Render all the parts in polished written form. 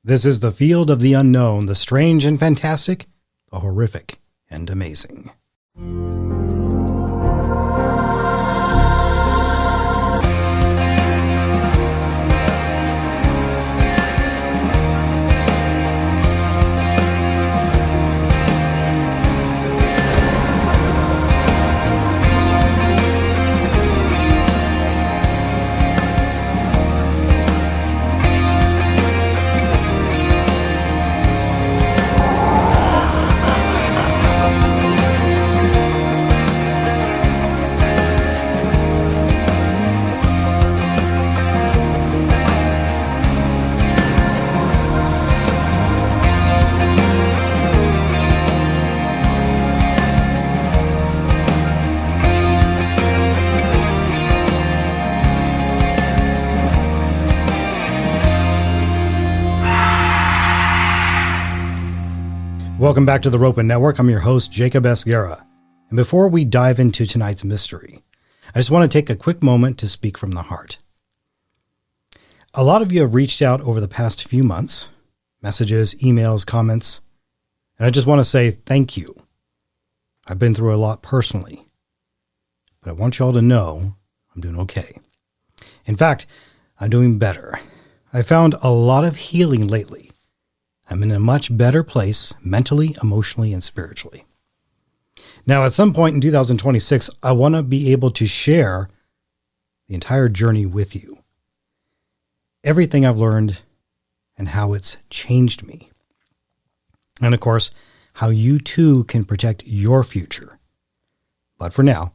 This is the field of the unknown, the strange and fantastic, the horrific and amazing. Welcome back to the Ropen Network. I'm your host, Jacob Esguerra. And before we dive into tonight's mystery, I just want to take a quick moment to speak from the heart. A lot of you have reached out over the past few months, messages, emails, comments, and I just want to say thank you. I've been through a lot personally, but I want you all to know I'm doing okay. In fact, I'm doing better. I found a lot of healing lately. I'm in a much better place mentally, emotionally, and spiritually. Now, at some point in 2026, I want to be able to share the entire journey with you. Everything I've learned and how it's changed me. And of course, how you too can protect your future. But for now,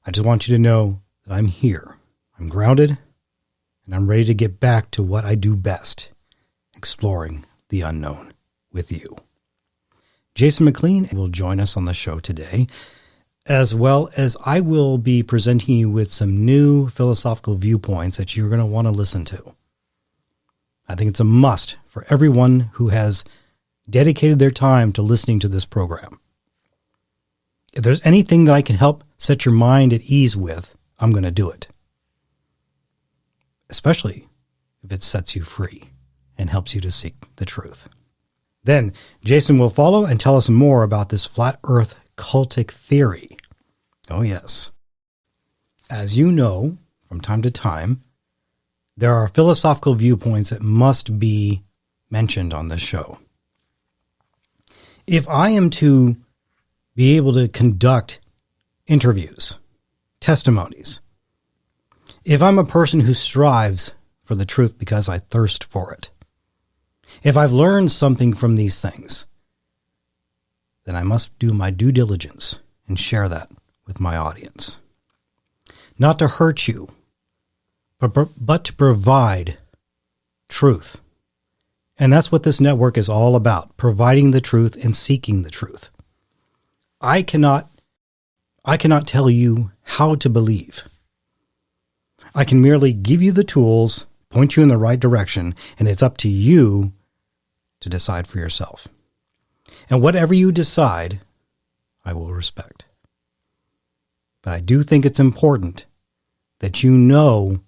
I just want you to know that I'm here. I'm grounded, and I'm ready to get back to what I do best, exploring the unknown with you. Jason Mclean will join us on the show today, as well as I will be presenting you with some new philosophical viewpoints that you're going to want to listen to. I think it's a must for everyone who has dedicated their time to listening to this program. If there's anything that I can help set your mind at ease with, I'm going to do it. Especially if it sets you free and helps you to seek the truth. Then Jason will follow and tell us more about this flat earth cultic theory. Oh yes. As you know, from time to time, there are philosophical viewpoints that must be mentioned on this show. If I am to be able to conduct interviews, testimonies, if I'm a person who strives for the truth because I thirst for it, if I've learned something from these things, then I must do my due diligence and share that with my audience. Not to hurt you, but to provide truth. And that's what this network is all about, providing the truth and seeking the truth. I cannot tell you how to believe. I can merely give you the tools, point you in the right direction, and it's up to you to decide for yourself. And whatever you decide, I will respect. But I do think it's important that you know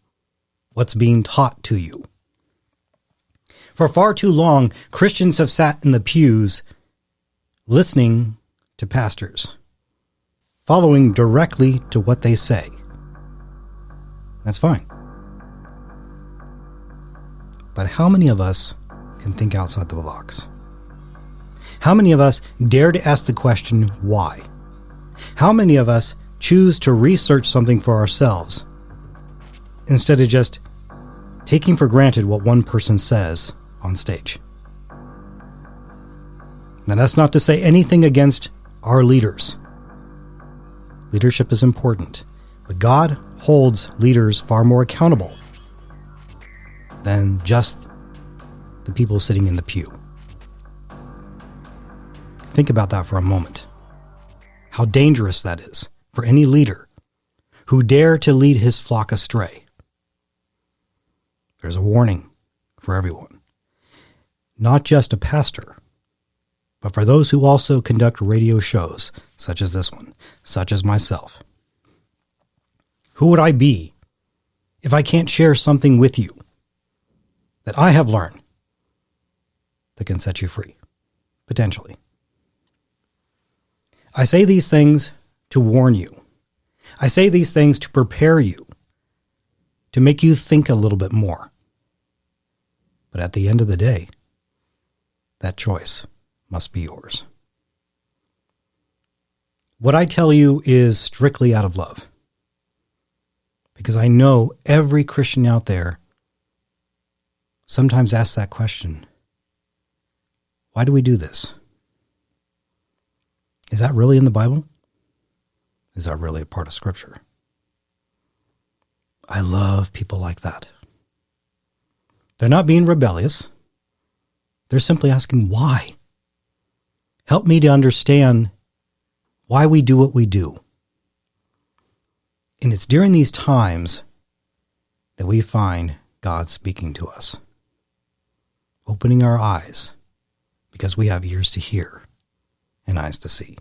what's being taught to you. For far too long, Christians have sat in the pews listening to pastors, following directly to what they say. That's fine. But how many of us can think outside the box? How many of us dare to ask the question, why? How many of us choose to research something for ourselves instead of just taking for granted what one person says on stage? Now, that's not to say anything against our leaders. Leadership is important, but God holds leaders far more accountable than just the people sitting in the pew. Think about that for a moment. How dangerous that is for any leader who dare to lead his flock astray. There's a warning for everyone, not just a pastor, but for those who also conduct radio shows such as this one, such as myself. Who would I be if I can't share something with you that I have learned that can set you free, potentially. I say these things to warn you. I say these things to prepare you, to make you think a little bit more. But at the end of the day, that choice must be yours. What I tell you is strictly out of love, because I know every Christian out there sometimes asks that question. Why do we do this? Is that really in the Bible? Is that really a part of Scripture? I love people like that. They're not being rebellious. They're simply asking why. Help me to understand why we do what we do. And it's during these times that we find God speaking to us, opening our eyes, because we have ears to hear and eyes to see.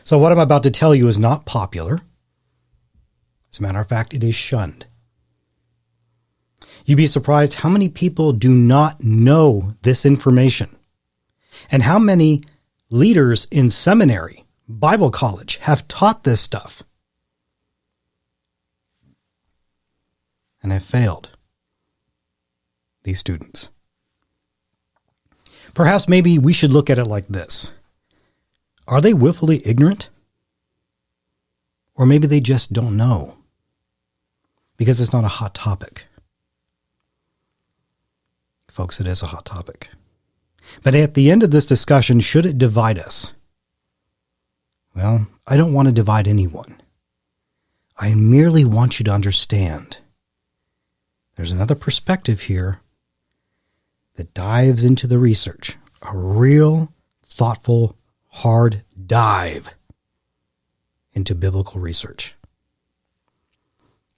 So what I'm about to tell you is not popular. As a matter of fact, it is shunned. You'd be surprised how many people do not know this information, and how many leaders in seminary, Bible college, have taught this stuff and have failed these students. Perhaps maybe we should look at it like this. Are they willfully ignorant? Or maybe they just don't know because it's not a hot topic. Folks, it is a hot topic. But at the end of this discussion, should it divide us? Well, I don't want to divide anyone. I merely want you to understand there's another perspective here that dives into the research, a real, thoughtful, hard dive into biblical research.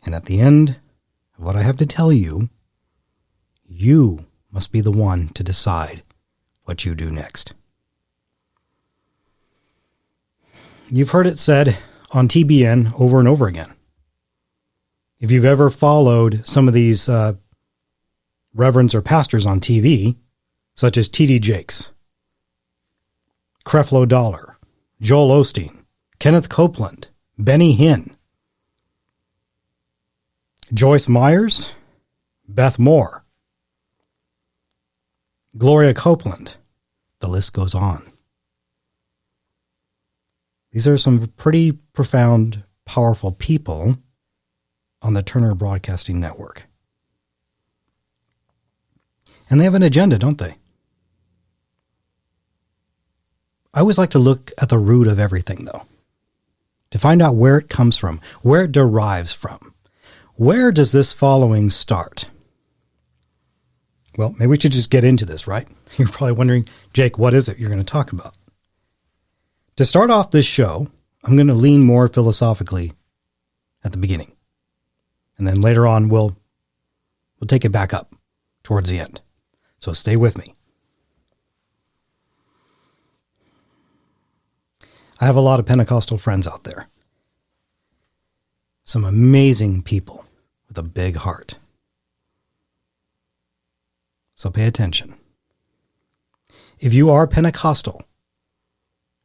And at the end of what I have to tell you, you must be the one to decide what you do next. You've heard it said on TBN over and over again. If you've ever followed some of these reverends or pastors on TV, such as T.D. Jakes, Creflo Dollar, Joel Osteen, Kenneth Copeland, Benny Hinn, Joyce Myers, Beth Moore, Gloria Copeland, the list goes on. These are some pretty profound, powerful people on the Turner Broadcasting Network. And they have an agenda, don't they? I always like to look at the root of everything, though, to find out where it comes from, where it derives from. Where does this following start? Well, maybe we should just get into this, right? You're probably wondering, Jake, what is it you're going to talk about? To start off this show, I'm going to lean more philosophically at the beginning. And then later on, we'll take it back up towards the end. So stay with me. I have a lot of Pentecostal friends out there. Some amazing people with a big heart. So pay attention. If you are Pentecostal,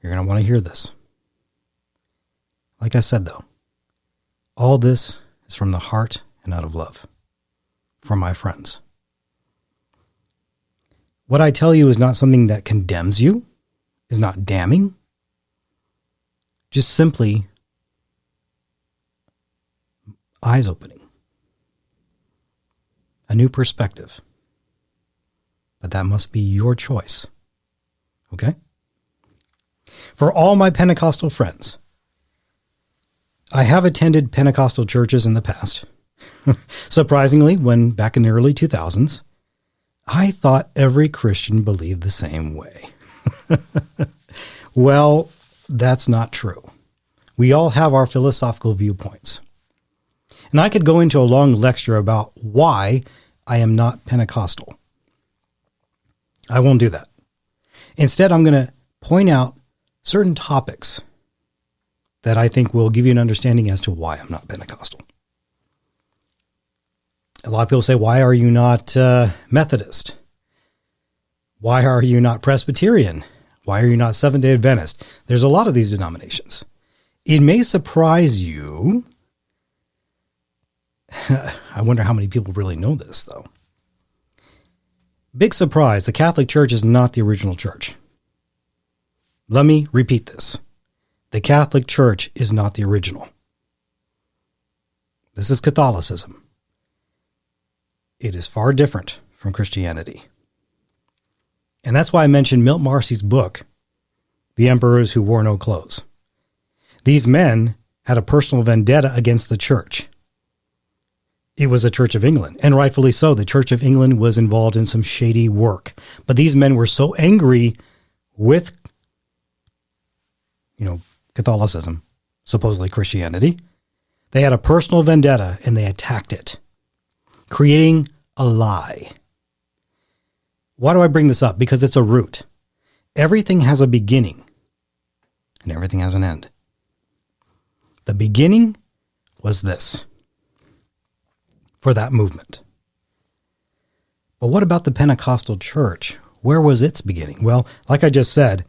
you're going to want to hear this. Like I said, though, all this is from the heart and out of love. For my friends. What I tell you is not something that condemns you, is not damning. Just simply eyes opening. A new perspective. But that must be your choice. Okay? For all my Pentecostal friends, I have attended Pentecostal churches in the past. Surprisingly, when back in the early 2000s, I thought every Christian believed the same way. Well, that's not true. We all have our philosophical viewpoints. And I could go into a long lecture about why I am not Pentecostal. I won't do that. Instead, I'm going to point out certain topics that I think will give you an understanding as to why I'm not Pentecostal. A lot of people say, why are you not Methodist? Why are you not Presbyterian? Why are you not Seventh-day Adventist? There's a lot of these denominations. It may surprise you. I wonder how many people really know this, though. Big surprise, the Catholic Church is not the original church. Let me repeat this. The Catholic Church is not the original. This is Catholicism. It is far different from Christianity. And that's why I mentioned Milt Marcy's book, The Emperors Who Wore No Clothes. These men had a personal vendetta against the church. It was the Church of England, and rightfully so. The Church of England was involved in some shady work. But these men were so angry with, Catholicism, supposedly Christianity, they had a personal vendetta and they attacked it, creating a lie. Why do I bring this up? Because it's a root. Everything has a beginning and everything has an end. The beginning was this for that movement. But what about the Pentecostal church? Where was its beginning? Well, like I just said,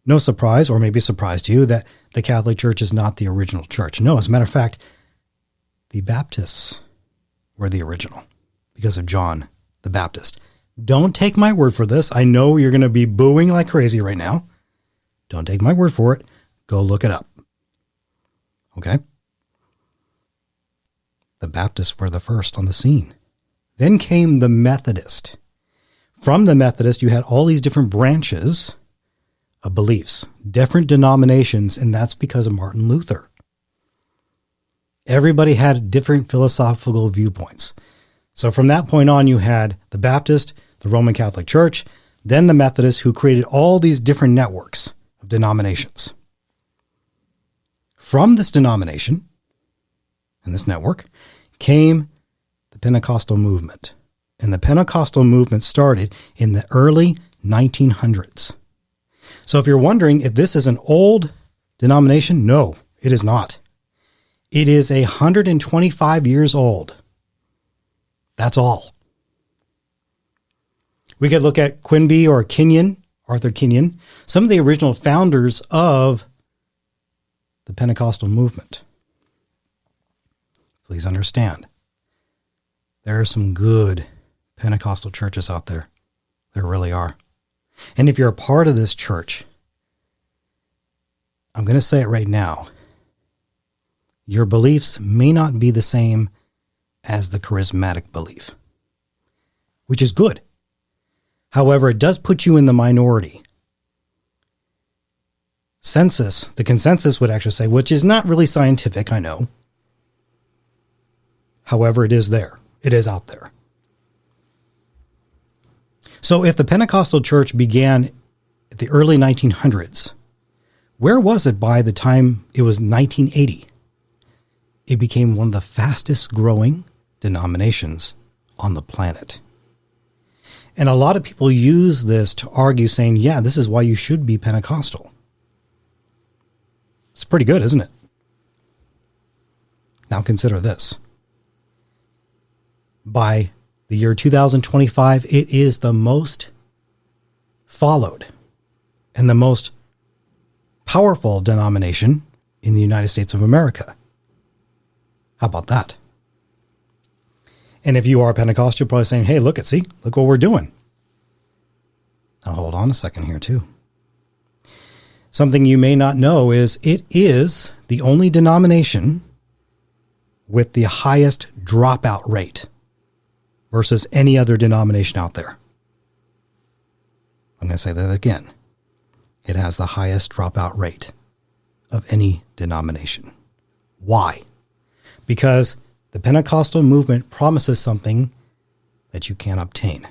no surprise, or maybe surprise to you, that the Catholic Church is not the original church. No, as a matter of fact, the Baptists were the original because of John the Baptist. Don't take my word for this. I know you're going to be booing like crazy right now. Don't take my word for it. Go look it up. Okay? The Baptists were the first on the scene. Then came the Methodist. From the Methodist, you had all these different branches of beliefs, different denominations, and that's because of Martin Luther. Everybody had different philosophical viewpoints. So from that point on, you had the Baptist, the Roman Catholic Church, then the Methodists, who created all these different networks of denominations. From this denomination and this network came the Pentecostal movement. And the Pentecostal movement started in the early 1900s. So if you're wondering if this is an old denomination, no, it is not. It is 125 years old. That's all. We could look at Quinby or Kenyon, Arthur Kenyon, some of the original founders of the Pentecostal movement. Please understand, there are some good Pentecostal churches out there. There really are. And if you're a part of this church, I'm going to say it right now. Your beliefs may not be the same as the charismatic belief, which is good. However, it does put you in the minority. The consensus would actually say, which is not really scientific, I know. However, it is there. It is out there. So if the Pentecostal church began at the early 1900s, where was it by the time it was 1980? It became one of the fastest growing denominations on the planet. And a lot of people use this to argue saying, yeah, this is why you should be Pentecostal. It's pretty good, isn't it? Now consider this. By the year 2025, it is the most followed and the most powerful denomination in the United States of America. How about that? And if you are Pentecostal, you're probably saying, hey, look what we're doing. Now hold on a second here too. Something you may not know is it is the only denomination with the highest dropout rate versus any other denomination out there. I'm going to say that again. It has the highest dropout rate of any denomination. Why? Because the Pentecostal movement promises something that you can't obtain.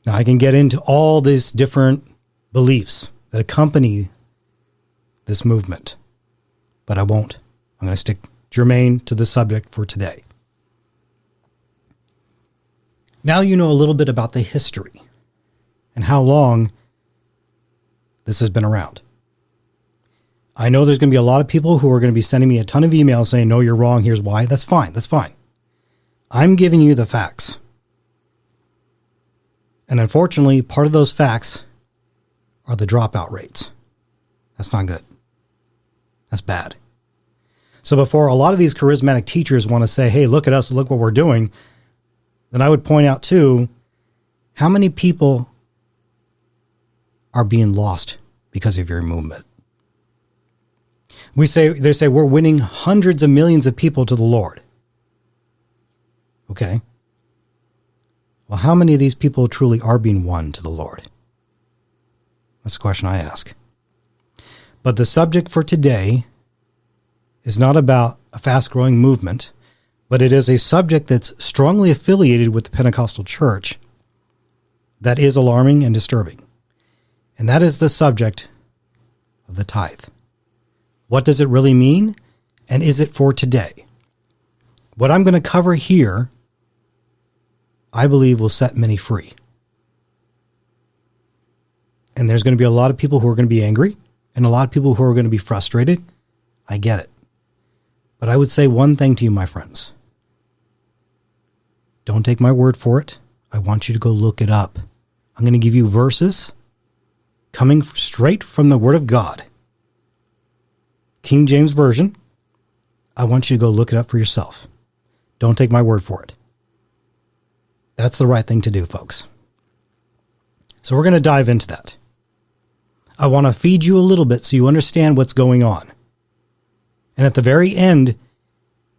Now, I can get into all these different beliefs that accompany this movement, but I won't. I'm going to stick germane to the subject for today. Now you know a little bit about the history and how long this has been around. I know there's going to be a lot of people who are going to be sending me a ton of emails saying, no, you're wrong, here's why. That's fine. I'm giving you the facts. And unfortunately, part of those facts are the dropout rates. That's not good. That's bad. So before a lot of these charismatic teachers want to say, hey, look at us, look what we're doing, then I would point out too, how many people are being lost because of your movement? They say we're winning hundreds of millions of people to the Lord. Okay. Well, how many of these people truly are being won to the Lord? That's the question I ask. But the subject for today is not about a fast-growing movement, but it is a subject that's strongly affiliated with the Pentecostal church that is alarming and disturbing. And that is the subject of the tithe. What does it really mean? And is it for today? What I'm going to cover here, I believe, will set many free. And there's going to be a lot of people who are going to be angry and a lot of people who are going to be frustrated. I get it. But I would say one thing to you, my friends. Don't take my word for it. I want you to go look it up. I'm going to give you verses coming straight from the Word of God. King James Version. I want you to go look it up for yourself. Don't take my word for it. That's the right thing to do, folks. So we're going to dive into that. I want to feed you a little bit so you understand what's going on. And at the very end,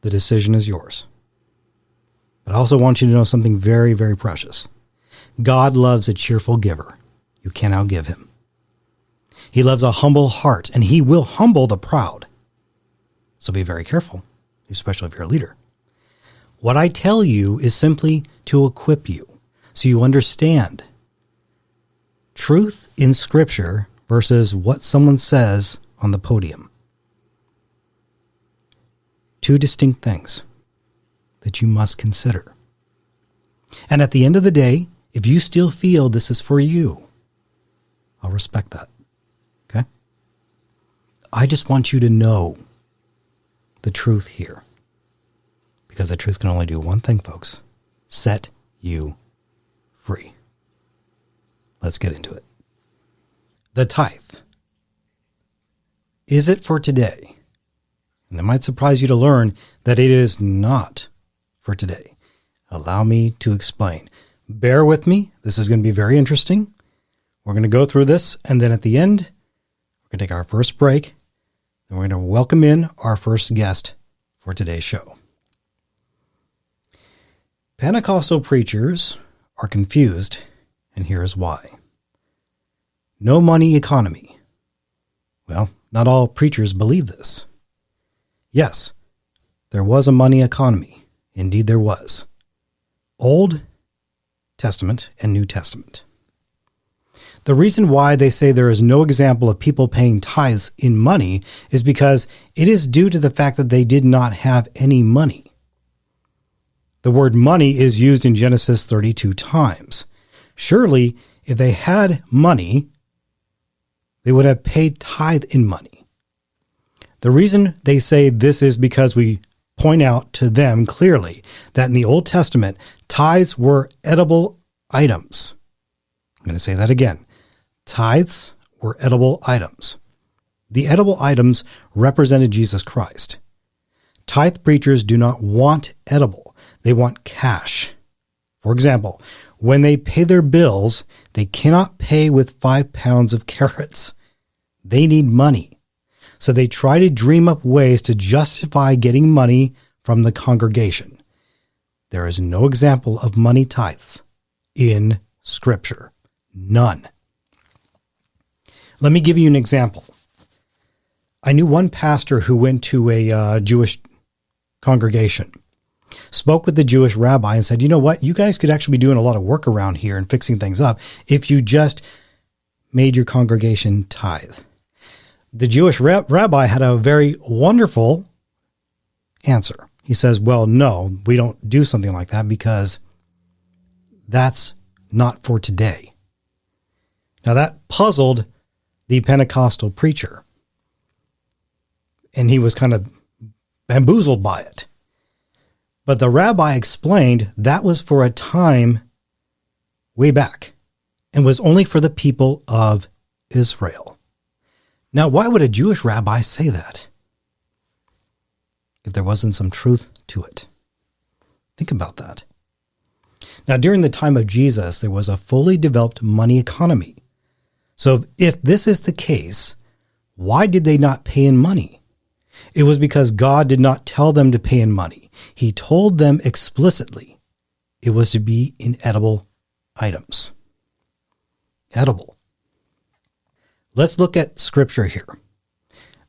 the decision is yours. But I also want you to know something very, very precious. God loves a cheerful giver. You can't outgive him. He loves a humble heart, and he will humble the proud. So be very careful, especially if you're a leader. What I tell you is simply to equip you so you understand truth in Scripture versus what someone says on the podium. Two distinct things that you must consider. And at the end of the day, if you still feel this is for you, I'll respect that. Okay? I just want you to know the truth here. Because the truth can only do one thing, folks. Set you free. Let's get into it. The tithe. Is it for today? And it might surprise you to learn that it is not for today. Allow me to explain. Bear with me. This is going to be very interesting. We're going to go through this, and then at the end, we're going to take our first break, and we're going to welcome in our first guest for today's show. Pentecostal preachers are confused, and here is why. No money economy. Well, not all preachers believe this. Yes, there was a money economy. Indeed, there was. Old Testament and New Testament. The reason why they say there is no example of people paying tithes in money is because it is due to the fact that they did not have any money. The word money is used in Genesis 32 times. Surely, if they had money, they would have paid tithe in money. The reason they say this is because we point out to them clearly that in the Old Testament, tithes were edible items. I'm going to say that again. Tithes were edible items. The edible items represented Jesus Christ. Tithe preachers do not want edible. They want cash. For example, when they pay their bills, they cannot pay with 5 pounds of carrots. They need money. So they try to dream up ways to justify getting money from the congregation. There is no example of money tithes in Scripture. None. Let me give you an example. I knew one pastor who went to a Jewish congregation, spoke with the Jewish rabbi and said, you know what, you guys could actually be doing a lot of work around here and fixing things up if you just made your congregation tithe. The Jewish rabbi had a very wonderful answer. He says, well, no, we don't do something like that because that's not for today. Now that puzzled the Pentecostal preacher, and he was kind of bamboozled by it. But the rabbi explained that was for a time way back. and was only for the people of Israel. Now, why would a Jewish rabbi say that if there wasn't some truth to it? Think about that. Now, during the time of Jesus, there was a fully developed money economy. So if this is the case, why did they not pay in money? It was because God did not tell them to pay in money. He told them explicitly it was to be in edible items. Edible. Let's look at scripture here.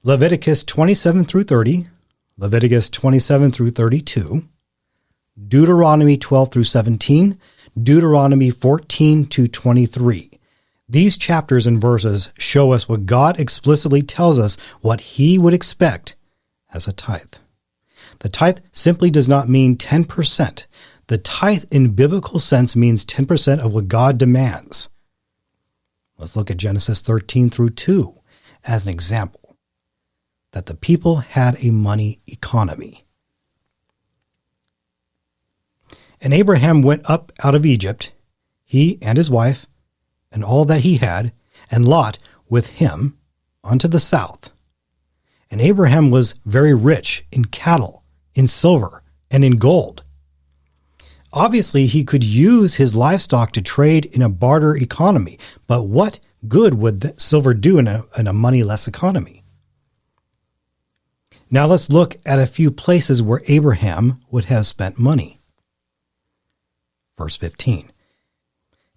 Leviticus 27 through 30, Leviticus 27 through 32, Deuteronomy 12 through 17, Deuteronomy 14 to 23. These chapters and verses show us what God explicitly tells us what he would expect as a tithe. The tithe simply does not mean 10%. The tithe in biblical sense means 10% of what God demands. Let's look at Genesis 13 through 2 as an example that the people had a money economy. And Abraham went up out of Egypt, he and his wife, and all that he had, and Lot with him, unto the south. And Abraham was very rich in cattle, in silver, and in gold. Obviously, he could use his livestock to trade in a barter economy, but what good would silver do in a moneyless economy? Now let's look at a few places where Abraham would have spent money. Verse 15.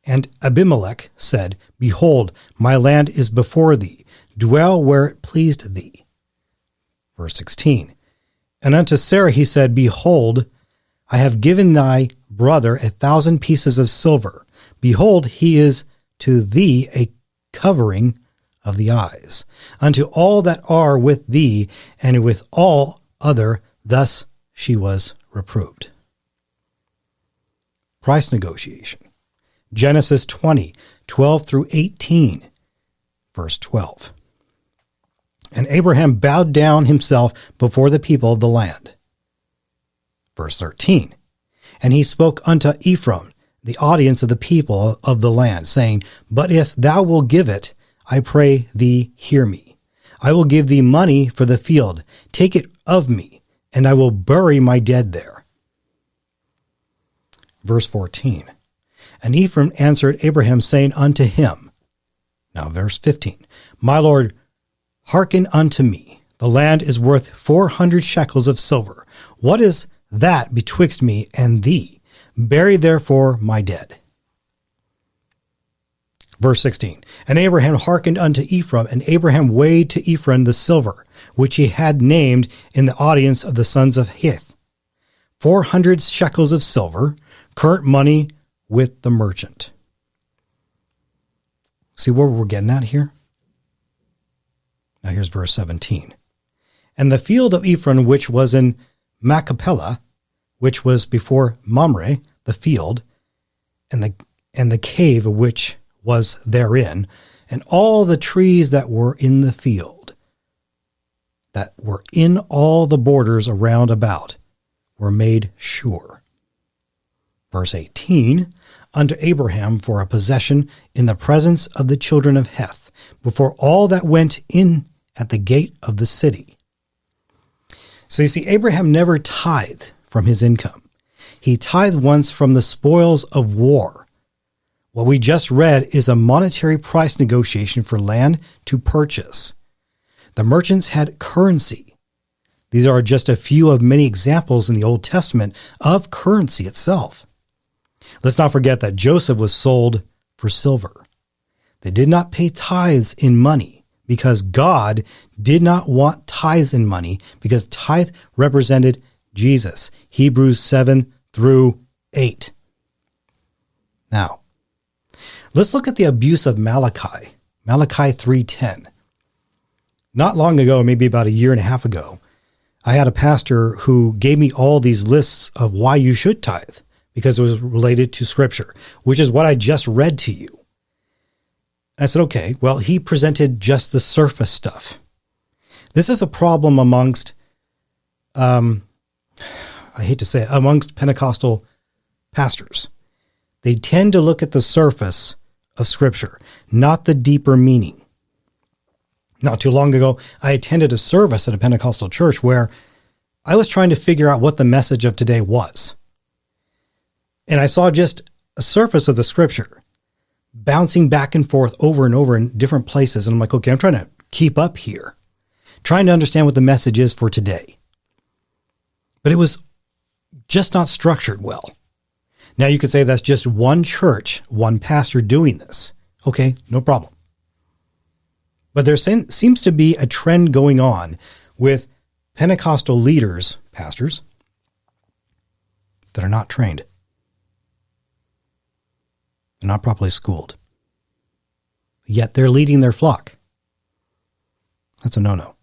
And Abimelech said, Behold, my land is before thee. Dwell where it pleased thee. Verse 16. And unto Sarah he said, Behold, I have given thy brother 1,000 pieces of silver. Behold, he is to thee a covering of the eyes. Unto all that are with thee, and with all other, thus she was reproved. Price negotiation. Genesis 20, 12 through 18, verse 12. And Abraham bowed down himself before the people of the land. Verse 13. And he spoke unto Ephraim, the audience of the people of the land, saying, But if thou wilt give it, I pray thee, hear me. I will give thee money for the field. Take it of me, and I will bury my dead there. Verse 14. And Ephraim answered Abraham, saying unto him, now verse 15, My Lord, hearken unto me. The land is worth 400 shekels of silver. What is that betwixt me and thee? Bury therefore my dead. Verse 16, And Abraham hearkened unto Ephraim, and Abraham weighed to Ephraim the silver, which he had named in the audience of the sons of Heth, 400 shekels of silver, current money with the merchant. See where we're getting at here? Now here's verse 17. And the field of Ephraim, which was in Machpelah, which was before Mamre, the field, and the cave which was therein, and all the trees that were in the field, that were in all the borders around about, were made sure. Verse 18, unto Abraham for a possession in the presence of the children of Heth, before all that went in at the gate of the city. So you see, Abraham never tithed from his income. He tithed once from the spoils of war. What we just read is a monetary price negotiation for land to purchase. The merchants had currency. These are just a few of many examples in the Old Testament of currency itself. Let's not forget that Joseph was sold for silver. They did not pay tithes in money because God did not want tithes in money, because tithe represented Jesus. Hebrews 7 through 8. Now, let's look at the abuse of Malachi. Malachi 3:10. Not long ago, maybe about a year and a half ago, I had a pastor who gave me all these lists of why you should tithe, because it was related to Scripture, which is what I just read to you. I said, okay, well, he presented just the surface stuff. This is a problem amongst, I hate to say it, amongst Pentecostal pastors. They tend to look at the surface of Scripture, not the deeper meaning. Not too long ago, I attended a service at a Pentecostal church where I was trying to figure out what the message of today was. And I saw just a surface of the Scripture bouncing back and forth over and over in different places. And I'm like, okay, I'm trying to keep up here, trying to understand what the message is for today. But it was just not structured well. Now you could say that's just one church, one pastor doing this. Okay, no problem. But there seems to be a trend going on with Pentecostal leaders, pastors, that are not trained. They're not properly schooled. Yet they're leading their flock. That's a no-no.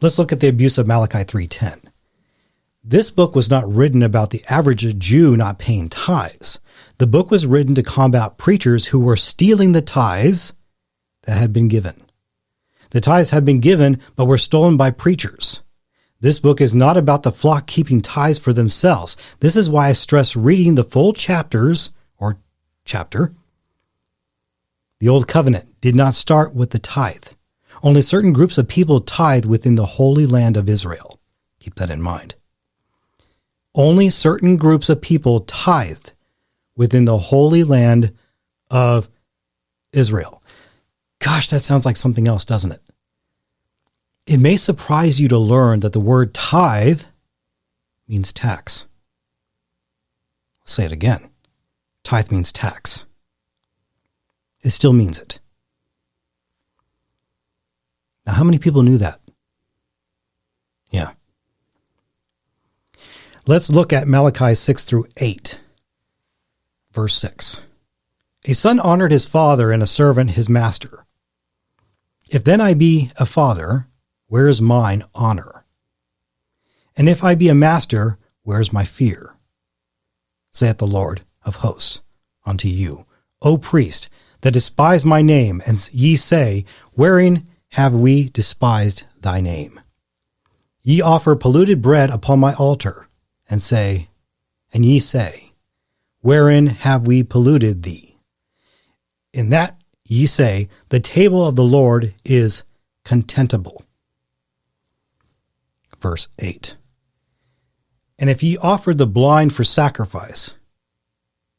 Let's look at the abuse of Malachi 3:10. This book was not written about the average Jew not paying tithes. The book was written to combat preachers who were stealing the tithes that had been given. The tithes had been given, but were stolen by preachers. This book is not about the flock keeping tithes for themselves. This is why I stress reading the full chapters, or chapter. The Old Covenant did not start with the tithe. Only certain groups of people tithe within the Holy Land of Israel. Keep that in mind. Only certain groups of people tithed within the Holy Land of Israel. Gosh, that sounds like something else, doesn't it? It may surprise you to learn that the word tithe means tax. I'll say it again. Tithe means tax. It still means it. Now, how many people knew that? Yeah. Let's look at Malachi 6-8. Verse 6. A son honored his father, and a servant his master. If then I be a father, where is mine honor? And if I be a master, where is my fear? Saith the Lord of hosts unto you, O priest, that despise my name, and ye say, wherein have we despised thy name? Ye offer polluted bread upon my altar, and ye say, wherein have we polluted thee? In that ye say, the table of the Lord is contemptible. Verse 8. And if ye offer the blind for sacrifice,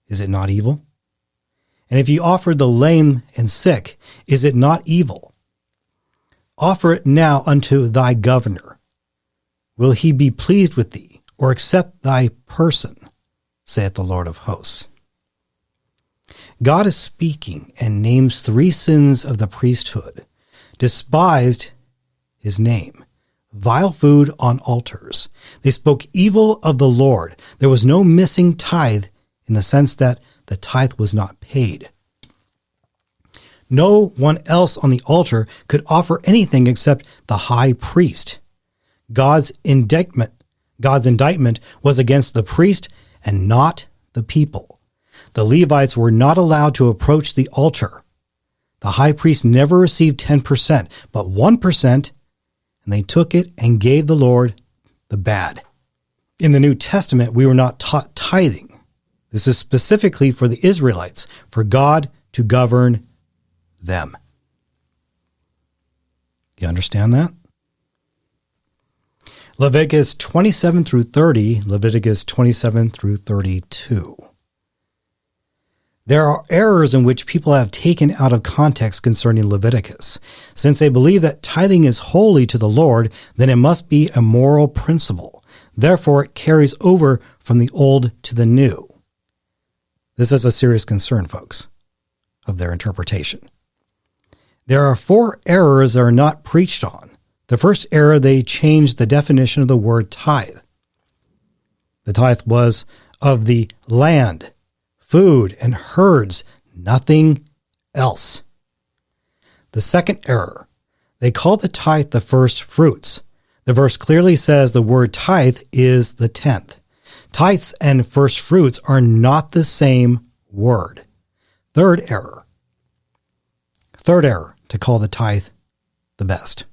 is it not evil? And if ye offer the lame and sick, is it not evil? Offer it now unto thy governor. Will he be pleased with thee, or accept thy person, saith the Lord of hosts. God is speaking and names 3 sins of the priesthood. Despised his name. Vile food on altars. They spoke evil of the Lord. There was no missing tithe in the sense that the tithe was not paid. No one else on the altar could offer anything except the high priest. God's indictment was against the priest and not the people. The Levites were not allowed to approach the altar. The high priest never received 10%, but 1%, and they took it and gave the Lord the bad. In the New Testament, we were not taught tithing. This is specifically for the Israelites, for God to govern them. You understand that? Leviticus 27-30, Leviticus 27-32. There are errors in which people have taken out of context concerning Leviticus. Since they believe that tithing is holy to the Lord, then it must be a moral principle. Therefore, it carries over from the old to the new. This is a serious concern, folks, of their interpretation. There are 4 errors that are not preached on. The first error, they changed the definition of the word tithe. The tithe was of the land, food, and herds, nothing else. The second error, they called the tithe the first fruits. The verse clearly says the word tithe is the 10th. Tithes and first fruits are not the same word. Third error, to call the tithe the best.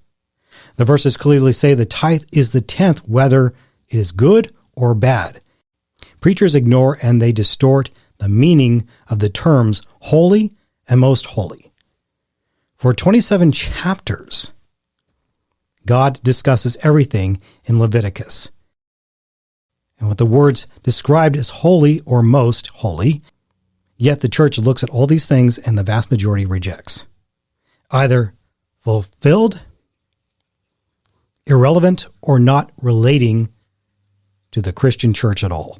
The verses clearly say the tithe is the 10th, whether it is good or bad. Preachers ignore and they distort the meaning of the terms holy and most holy. For 27 chapters, God discusses everything in Leviticus. And with the words described as holy or most holy, yet the church looks at all these things and the vast majority rejects. Either fulfilled, irrelevant, or not relating to the Christian church at all.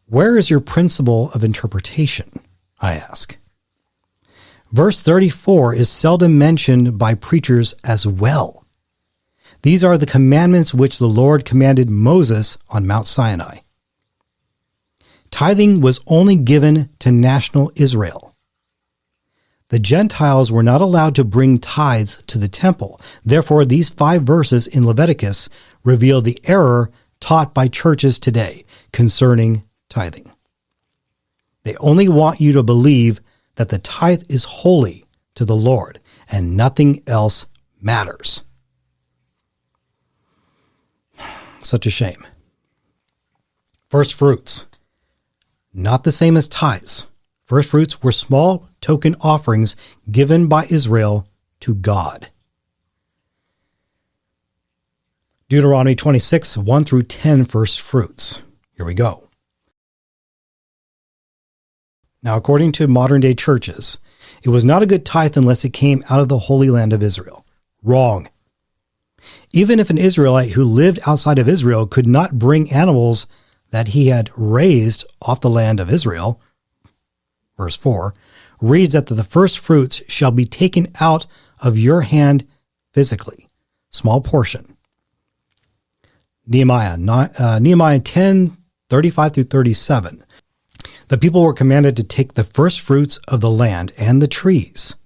Where is your principle of interpretation, I ask? Verse 34 is seldom mentioned by preachers as well. These are the commandments which the Lord commanded Moses on Mount Sinai. Tithing was only given to national Israel. The Gentiles were not allowed to bring tithes to the temple. Therefore, these 5 verses in Leviticus reveal the error taught by churches today concerning tithing. They only want you to believe that the tithe is holy to the Lord and nothing else matters. Such a shame. First fruits. Not the same as tithes. First fruits were small token offerings given by Israel to God. Deuteronomy 26, 1 through 10, first fruits. Here we go. Now, according to modern-day churches, it was not a good tithe unless it came out of the Holy Land of Israel. Wrong. Even if an Israelite who lived outside of Israel could not bring animals that he had raised off the land of Israel, verse 4, reads that the first fruits shall be taken out of your hand physically, small portion. Nehemiah 10, 35 through 37. The people were commanded to take the first fruits of the land and the trees,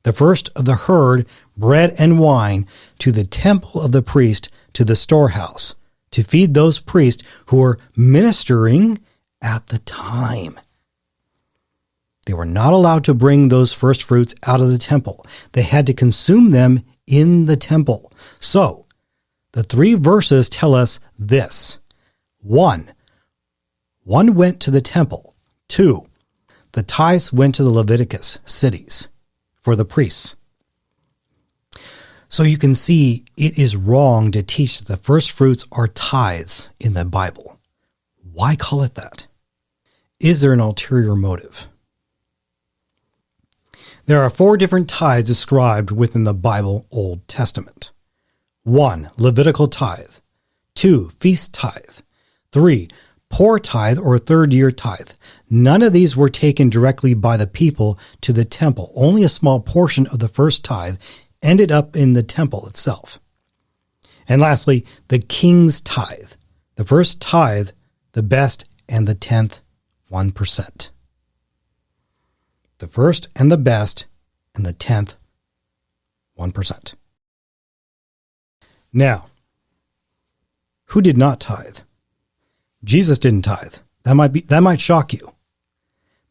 the first of the herd, bread and wine, to the temple of the priest, to the storehouse, to feed those priests who were ministering at the time. They were not allowed to bring those first fruits out of the temple. They had to consume them in the temple. So, the 3 verses tell us this. 1 went to the temple. 2, the tithes went to the Leviticus cities for the priests. So you can see it is wrong to teach that the first fruits are tithes in the Bible. Why call it that? Is there an ulterior motive? There are 4 different tithes described within the Bible Old Testament. 1, Levitical tithe. 2, feast tithe. 3, poor tithe or third-year tithe. None of these were taken directly by the people to the temple. Only a small portion of the first tithe ended up in the temple itself. And lastly, the king's tithe. The first tithe, the best, and the 10th, 1%. The first and the best, and the 10th, 1%. Now, who did not tithe? Jesus didn't tithe. That might shock you.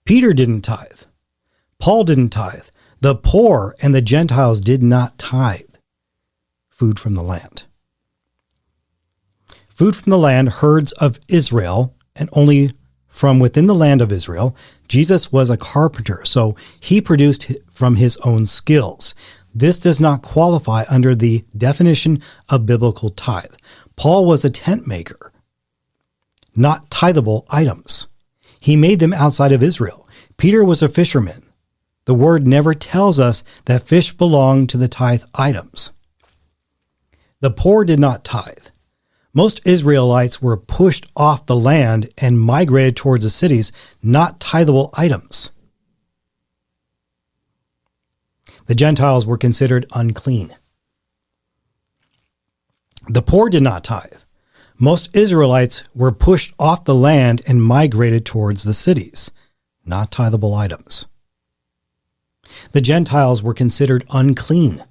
Peter didn't tithe. Paul didn't tithe. The poor and the Gentiles did not tithe food from the land. Food from the land, herds of Israel, and only from within the land of Israel. Jesus was a carpenter, so he produced from his own skills. This does not qualify under the definition of biblical tithe. Paul was a tent maker, not tithable items. He made them outside of Israel. Peter was a fisherman. The word never tells us that fish belong to the tithe items. The poor did not tithe. Most Israelites were pushed off the land and migrated towards the cities, not tithable items. The Gentiles were considered unclean. The poor did not tithe. Most Israelites were pushed off the land and migrated towards the cities, not tithable items. The Gentiles were considered unclean,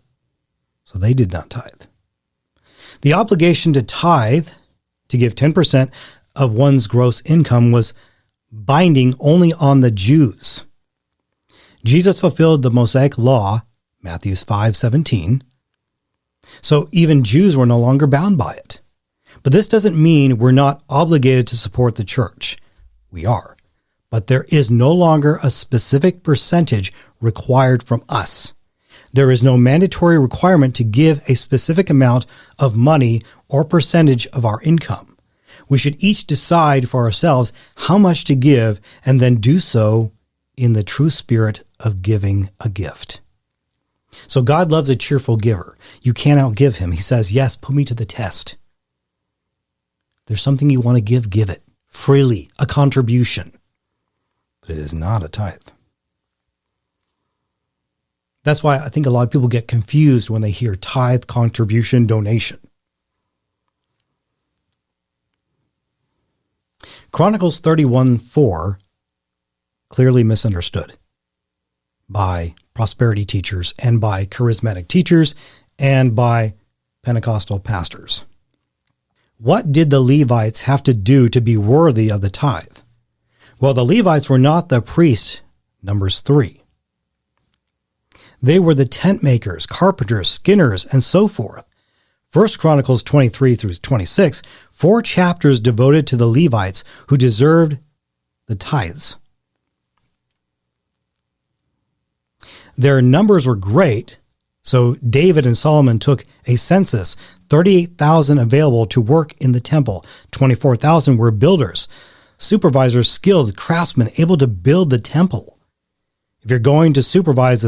so they did not tithe. The obligation to tithe, to give 10% of one's gross income, was binding only on the Jews. Jesus fulfilled the Mosaic law, Matthew 5:17, so even Jews were no longer bound by it. But this doesn't mean we're not obligated to support the church. We are. but there is no longer a specific percentage required from us. There is no mandatory requirement to give a specific amount of money or percentage of our income. We should each decide for ourselves how much to give and then do so in the true spirit of giving a gift. So God loves a cheerful giver. You can't outgive him. He says, yes, put me to the test. There's something you want to give it freely, a contribution. But it is not a tithe. That's why I think a lot of people get confused when they hear tithe, contribution, donation. Chronicles 31:4 clearly misunderstood by prosperity teachers and by charismatic teachers and by Pentecostal pastors. What did the Levites have to do to be worthy of the tithe? Well, the Levites were not the priests, Numbers 3. They were the tent makers, carpenters, skinners, and so forth. 1 Chronicles 23 through 26, 4 chapters devoted to the Levites who deserved the tithes. Their numbers were great, so David and Solomon took a census, 38,000 available to work in the temple. 24,000 were builders, supervisors, skilled craftsmen able to build the temple. If you're going to supervise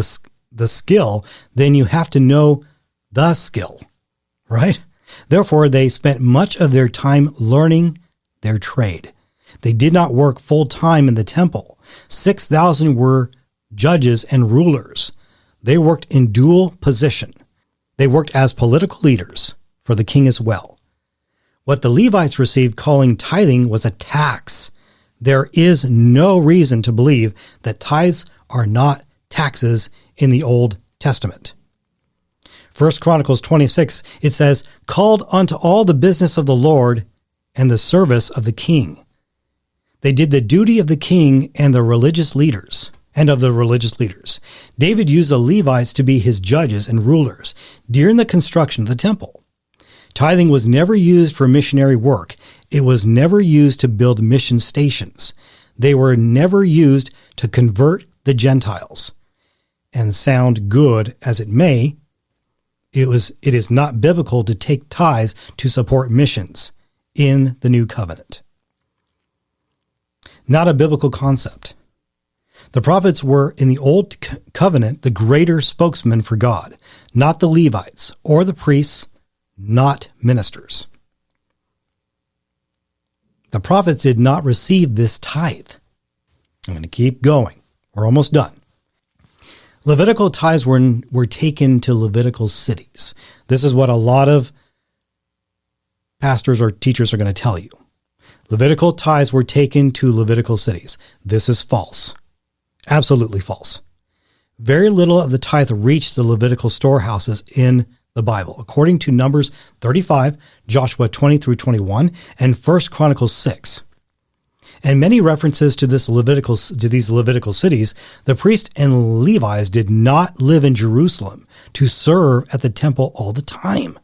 the skill, then you have to know the skill, right? Therefore, they spent much of their time learning their trade. They did not work full-time in the temple. 6,000 were judges and rulers. They worked in dual position. They worked as political leaders for the king as well. What the Levites received, calling tithing, was a tax. There is no reason to believe that tithes are not taxes in the Old Testament. 1 Chronicles 26, it says, called unto all the business of the Lord and the service of the king. They did the duty of the king and the religious leaders. David used the Levites to be his judges and rulers during the construction of the temple. Tithing was never used for missionary work. It was never used to build mission stations. They were never used to convert the Gentiles. And sound good as it may, it is not biblical to take tithes to support missions in the new covenant. Not a biblical concept. The prophets were, in the Old Covenant, the greater spokesman for God, not the Levites or the priests, not ministers. The prophets did not receive this tithe. I'm going to keep going. We're almost done. Levitical tithes were taken to Levitical cities. This is what a lot of pastors or teachers are going to tell you. Levitical tithes were taken to Levitical cities. This is false. Absolutely false. Very little of the tithe reached the Levitical storehouses in the Bible, according to Numbers 35, Joshua 20 through 21, and 1 Chronicles 6. And many references to these Levitical cities, the priests and Levites did not live in Jerusalem to serve at the temple all the time.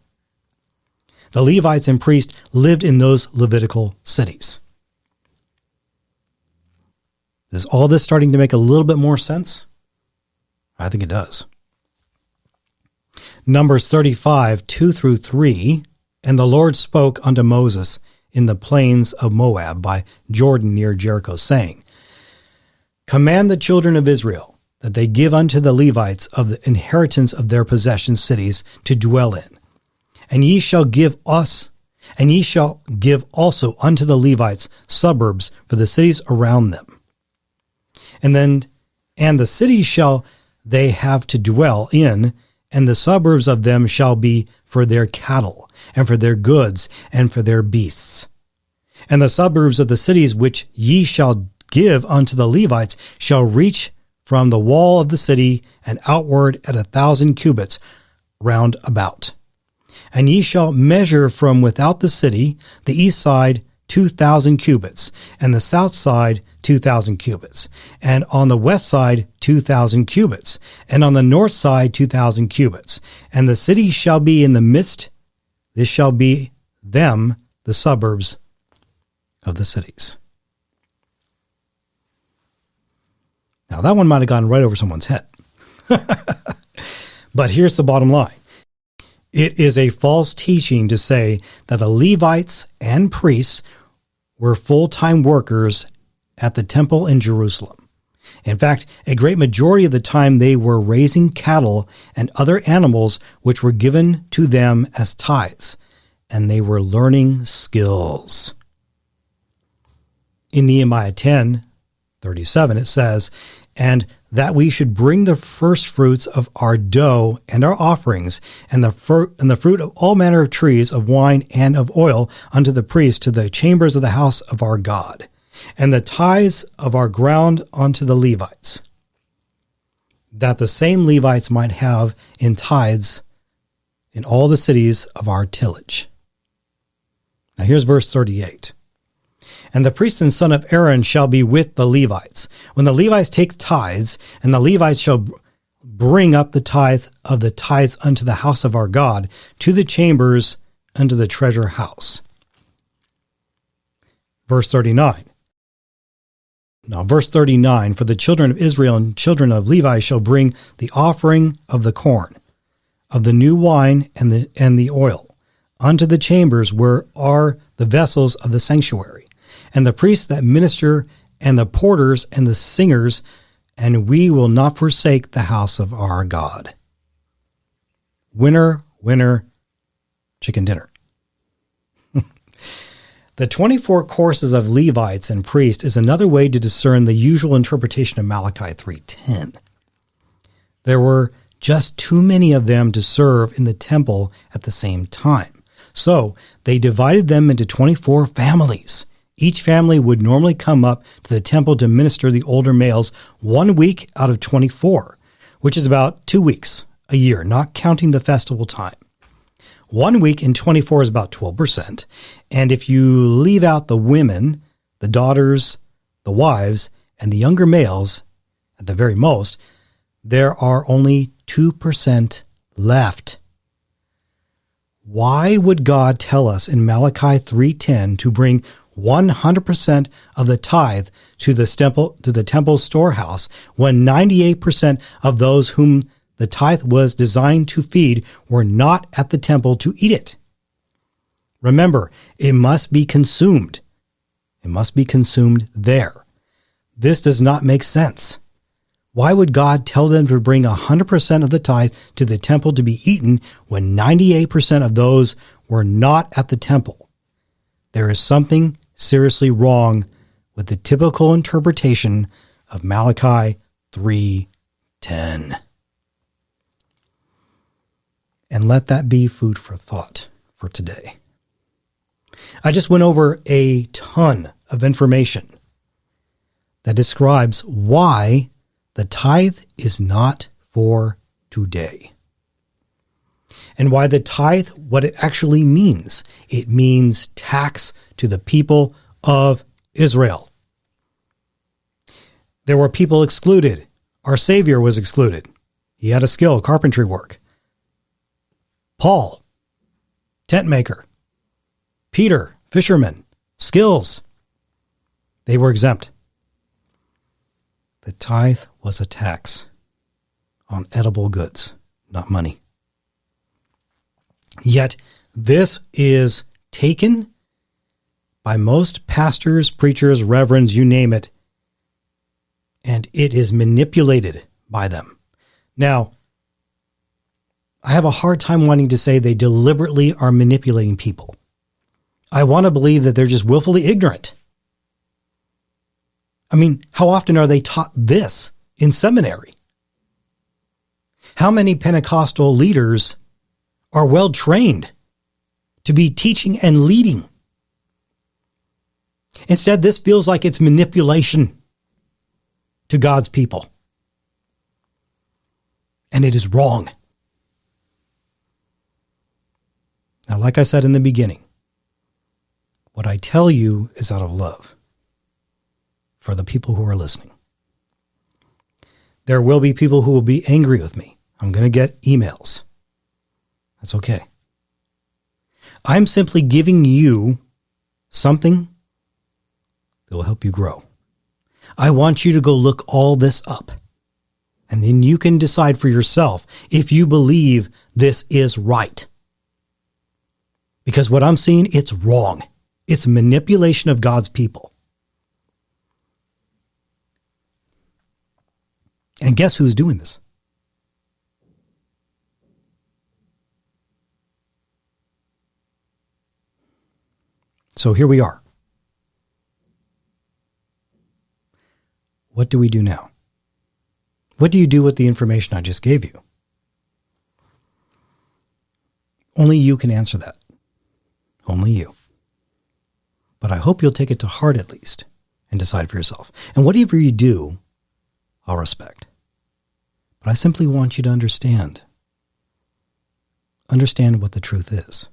The Levites and priests lived in those Levitical cities. Is all this starting to make a little bit more sense? I think it does. Numbers 35, 2 through 3, and the Lord spoke unto Moses in the plains of Moab by Jordan near Jericho, saying, command the children of Israel that they give unto the Levites of the inheritance of their possession cities to dwell in. And ye shall give also unto the Levites suburbs for the cities around them. And the cities shall they have to dwell in, and the suburbs of them shall be for their cattle, and for their goods, and for their beasts. And the suburbs of the cities which ye shall give unto the Levites shall reach from the wall of the city and outward at 1,000 cubits round about. And ye shall measure from without the city, the east side 2,000 cubits, and the south side 2,000 cubits, and on the west side 2,000 cubits, and on the north side 2,000 cubits. And the city shall be in the midst, this shall be them, the suburbs of the cities. Now, that one might have gone right over someone's head. But here's the bottom line. It is a false teaching to say that the Levites and priests were full-time workers at the temple in Jerusalem. In fact, a great majority of the time they were raising cattle and other animals which were given to them as tithes, and they were learning skills. In Nehemiah 10:37, it says, "And that we should bring the first fruits of our dough and our offerings, and the fruit of all manner of trees, of wine and of oil, unto the priests to the chambers of the house of our God, and the tithes of our ground unto the Levites, that the same Levites might have in tithes in all the cities of our tillage." Now here's verse 38. "And the priest and son of Aaron shall be with the Levites. When the Levites take tithes, and the Levites shall bring up the tithe of the tithes unto the house of our God, to the chambers, unto the treasure house." Verse 39. Now, verse 39, "For the children of Israel and children of Levi shall bring the offering of the corn, of the new wine and the oil, unto the chambers where are the vessels of the sanctuary, and the priests that minister, and the porters and the singers, and we will not forsake the house of our God." Winner, winner, chicken dinner. The 24 courses of Levites and priests is another way to discern the usual interpretation of Malachi 3:10. There were just too many of them to serve in the temple at the same time. So they divided them into 24 families. Each family would normally come up to the temple to minister the older males 1 week out of 24, which is about 2 weeks a year, not counting the festival time. 1 week in 24 is about 12%. And if you leave out the women, the daughters, the wives, and the younger males, at the very most, there are only 2% left. Why would God tell us in Malachi 3:10 to bring 100% of the tithe to the temple storehouse when 98% of those whom the tithe was designed to feed were not at the temple to eat it? Remember, it must be consumed. It must be consumed there. This does not make sense. Why would God tell them to bring 100% of the tithe to the temple to be eaten when 98% of those were not at the temple? There is something seriously wrong with the typical interpretation of Malachi 3:10. And let that be food for thought for today. I just went over a ton of information that describes why the tithe is not for today. And why the tithe, what it actually means. It means tax to the people of Israel. There were people excluded. Our Savior was excluded. He had a skill, carpentry work. Paul, tent maker. Peter, fisherman, skills. They were exempt. The tithe was a tax on edible goods, not money. Yet this is taken by most pastors, preachers, reverends, you name it, and it is manipulated by them. Now, I have a hard time wanting to say they deliberately are manipulating people. I want to believe that they're just willfully ignorant. I mean, how often are they taught this in seminary? How many Pentecostal leaders are well trained to be teaching and leading? Instead, this feels like it's manipulation to God's people. And it is wrong. Now, like I said in the beginning, what I tell you is out of love for the people who are listening. There will be people who will be angry with me. I'm going to get emails. That's okay. I'm simply giving you something that will help you grow. I want you to go look all this up. And then you can decide for yourself if you believe this is right. Because what I'm seeing, it's wrong. It's manipulation of God's people. And guess who's doing this? So here we are. What do we do now? What do you do with the information I just gave you? Only you can answer that. Only you. But I hope you'll take it to heart at least and decide for yourself. And whatever you do, I'll respect. But I simply want you to understand. Understand what the truth is.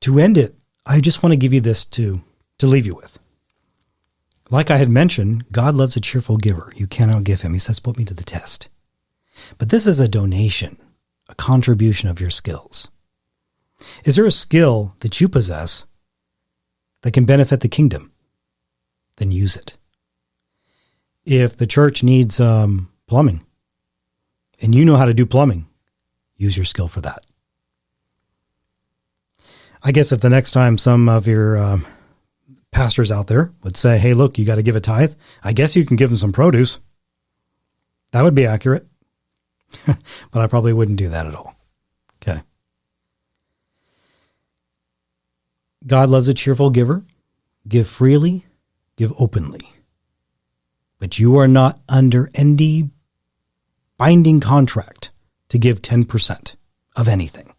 To end it, I just want to give you this to leave you with. Like I had mentioned, God loves a cheerful giver. You can't outgive him. He says, put me to the test. But this is a donation, a contribution of your skills. Is there a skill that you possess that can benefit the kingdom? Then use it. If the church needs plumbing, and you know how to do plumbing, use your skill for that. I guess if the next time some of your pastors out there would say, hey, look, you got to give a tithe, I guess you can give them some produce. That would be accurate. But I probably wouldn't do that at all. Okay. God loves a cheerful giver. Give freely, give openly. But you are not under any binding contract to give 10% of anything.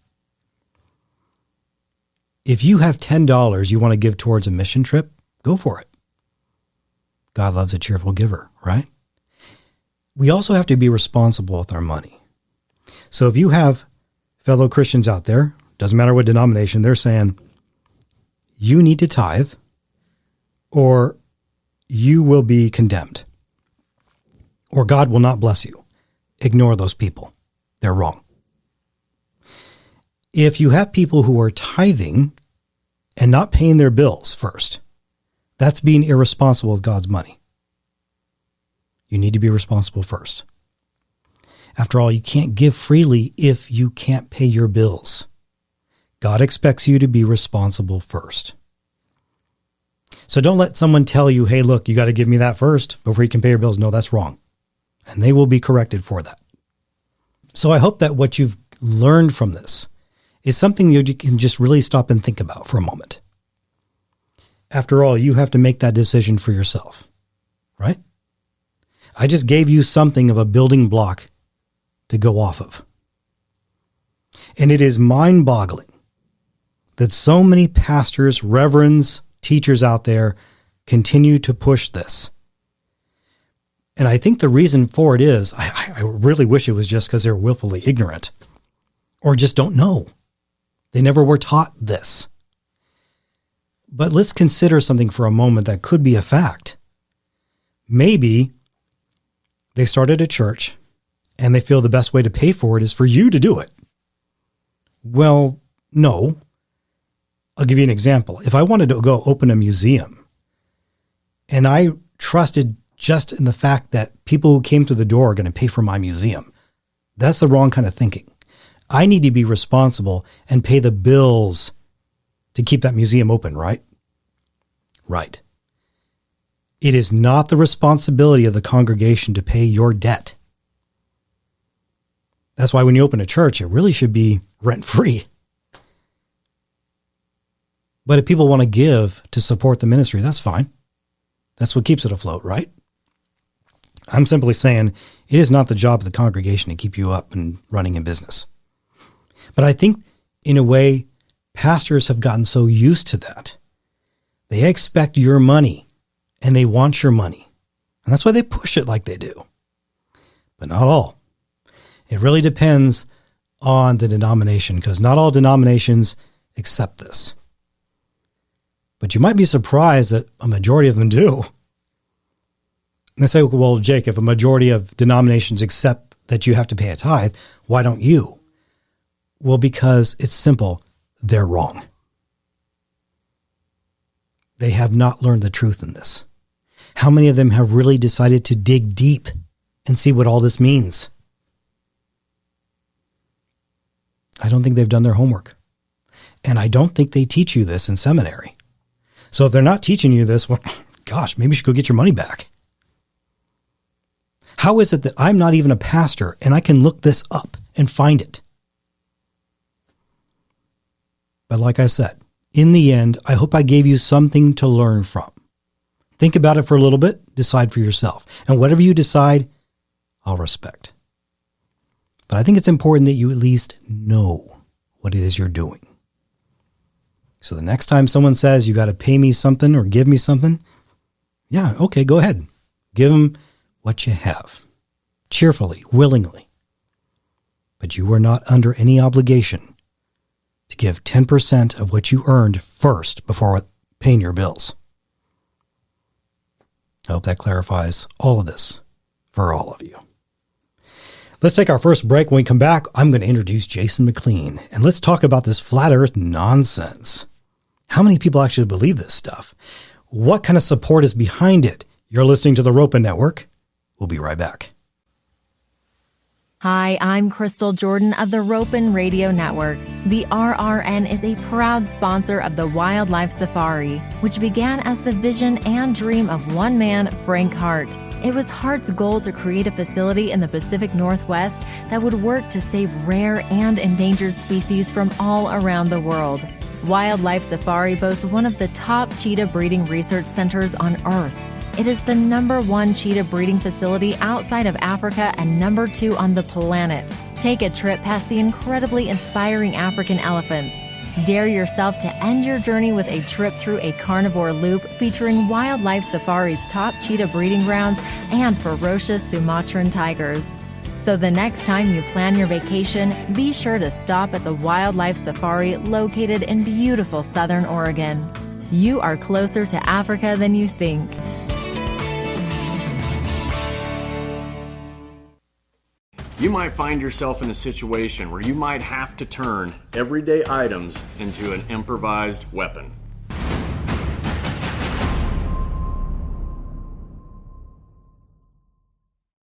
If you have $10 you want to give towards a mission trip, go for it. God loves a cheerful giver, right? We also have to be responsible with our money. So if you have fellow Christians out there, doesn't matter what denomination, they're saying, you need to tithe or you will be condemned or God will not bless you. Ignore those people. They're wrong. If you have people who are tithing and not paying their bills first, that's being irresponsible with God's money. You need to be responsible first. After all, you can't give freely if you can't pay your bills. God expects you to be responsible first. So don't let someone tell you, hey, look, you got to give me that first before you can pay your bills. No, that's wrong. And they will be corrected for that. So I hope that what you've learned from this is something you can just really stop and think about for a moment. After all, you have to make that decision for yourself, right? I just gave you something of a building block to go off of. And it is mind-boggling that so many pastors, reverends, teachers out there continue to push this. And I think the reason for it is, I really wish it was just because they're willfully ignorant or just don't know. They never were taught this. But let's consider something for a moment that could be a fact. Maybe they started a church and they feel the best way to pay for it is for you to do it. Well, no. I'll give you an example. If I wanted to go open a museum and I trusted just in the fact that people who came to the door are going to pay for my museum, that's the wrong kind of thinking. I need to be responsible and pay the bills to keep that museum open, right? Right. It is not the responsibility of the congregation to pay your debt. That's why when you open a church, it really should be rent-free. But if people want to give to support the ministry, that's fine. That's what keeps it afloat, right? I'm simply saying it is not the job of the congregation to keep you up and running in business. But I think, in a way, pastors have gotten so used to that. They expect your money, and they want your money. And that's why they push it like they do. But not all. It really depends on the denomination, because not all denominations accept this. But you might be surprised that a majority of them do. And they say, well, Jake, if a majority of denominations accept that you have to pay a tithe, why don't you? Well, because it's simple. They're wrong. They have not learned the truth in this. How many of them have really decided to dig deep and see what all this means? I don't think they've done their homework. And I don't think they teach you this in seminary. So if they're not teaching you this, well, gosh, maybe you should go get your money back. How is it that I'm not even a pastor and I can look this up and find it? But like I said, in the end, I hope I gave you something to learn from. Think about it for a little bit, decide for yourself. And whatever you decide, I'll respect. But I think it's important that you at least know what it is you're doing. So the next time someone says you got to pay me something or give me something, yeah, okay, go ahead. Give them what you have, cheerfully, willingly. But you are not under any obligation to give 10% of what you earned first before paying your bills. I hope that clarifies all of this for all of you. Let's take our first break. When we come back, I'm going to introduce Jason Mclean, and let's talk about this flat earth nonsense. How many people actually believe this stuff? What kind of support is behind it? You're listening to the Ropen Network. We'll be right back. Hi, I'm Crystal Jordan of the Ropen Radio Network. The RRN is a proud sponsor of the Wildlife Safari, which began as the vision and dream of one man, Frank Hart. It was Hart's goal to create a facility in the Pacific Northwest that would work to save rare and endangered species from all around the world. Wildlife Safari boasts one of the top cheetah breeding research centers on Earth. It is the #1 cheetah breeding facility outside of Africa and #2 on the planet. Take a trip past the incredibly inspiring African elephants. Dare yourself to end your journey with a trip through a carnivore loop featuring Wildlife Safari's top cheetah breeding grounds and ferocious Sumatran tigers. So the next time you plan your vacation, be sure to stop at the Wildlife Safari located in beautiful Southern Oregon. You are closer to Africa than you think. You might find yourself in a situation where you might have to turn everyday items into an improvised weapon.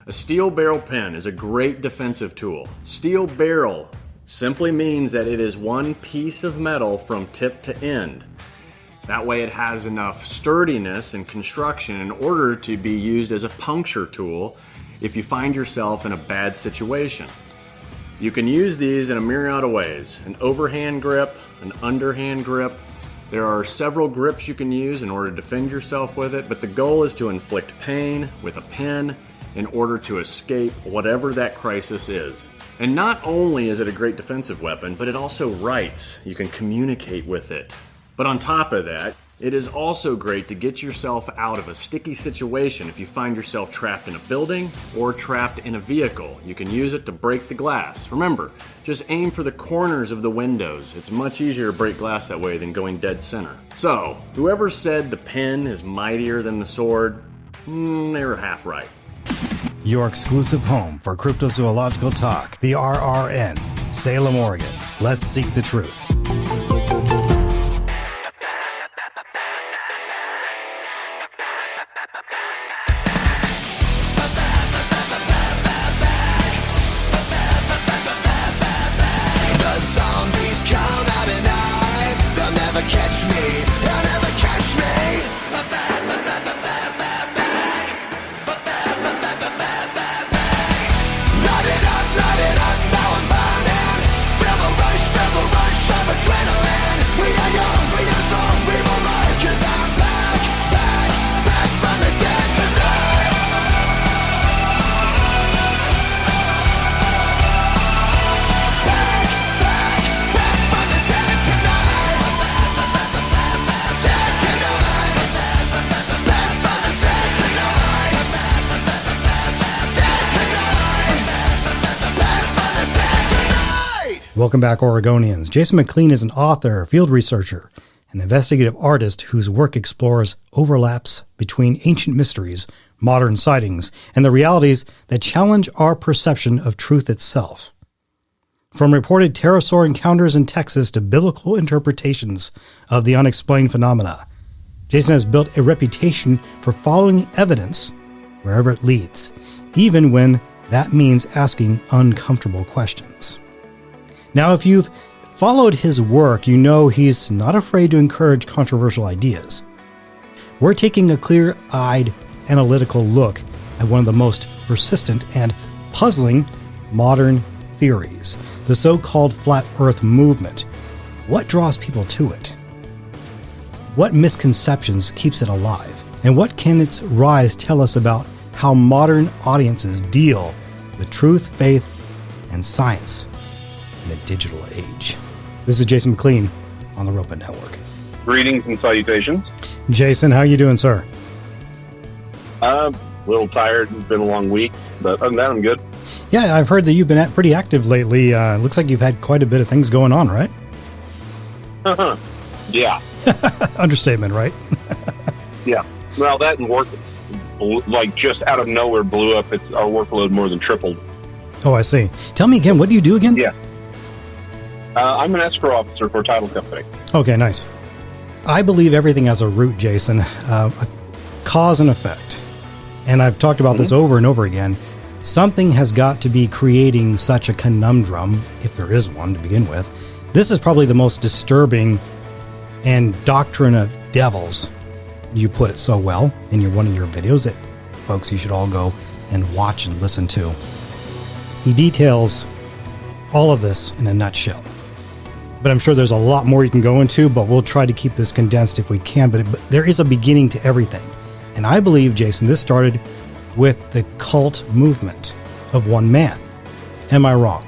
A steel barrel pen is a great defensive tool. Steel barrel simply means that it is one piece of metal from tip to end. That way it has enough sturdiness and construction in order to be used as a puncture tool if you find yourself in a bad situation. You can use these in a myriad of ways: an overhand grip, an underhand grip. There are several grips you can use in order to defend yourself with it, but the goal is to inflict pain with a pen in order to escape whatever that crisis is. And not only is it a great defensive weapon, but it also writes. You can communicate with it. But on top of that, it is also great to get yourself out of a sticky situation if you find yourself trapped in a building or trapped in a vehicle. You can use it to break the glass. Remember, just aim for the corners of the windows. It's much easier to break glass that way than going dead center. So, whoever said the pen is mightier than the sword, they were half right. Your exclusive home for cryptozoological talk, the RRN, Salem, Oregon. Let's seek the truth. Welcome back, Oregonians. Jason Mclean is an author, field researcher, and investigative artist whose work explores overlaps between ancient mysteries, modern sightings, and the realities that challenge our perception of truth itself. From reported pterosaur encounters in Texas to biblical interpretations of the unexplained phenomena, Jason has built a reputation for following evidence wherever it leads, even when that means asking uncomfortable questions. Now, if you've followed his work, you know he's not afraid to encourage controversial ideas. We're taking a clear-eyed, analytical look at one of the most persistent and puzzling modern theories, the so-called Flat Earth movement. What draws people to it? What misconceptions keeps it alive? And what can its rise tell us about how modern audiences deal with truth, faith, and science in a digital age? This is Jason Mclean on the Ropen Network. Greetings and salutations. Jason, how you doing, sir? A little tired. It's been a long week, but other than that, I'm good. Yeah, I've heard that you've been pretty active lately. Looks like you've had quite a bit of things going on, right? Yeah. Understatement, right? Yeah. Well, that and work, like just out of nowhere, blew up. Our workload more than tripled. Oh, I see. Tell me again, what do you do again? Yeah. I'm an escrow officer for a title company. Okay, nice. I believe everything has a root, Jason, a cause and effect. And I've talked about this over and over again. Something has got to be creating such a conundrum, if there is one to begin with. This is probably the most disturbing and doctrine of devils. You put it so well in one of your videos that, folks, you should all go and watch and listen to. He details all of this in a nutshell. But I'm sure there's a lot more you can go into, but we'll try to keep this condensed if we can. But there is a beginning to everything. And I believe, Jason, this started with the cult movement of one man. Am I wrong?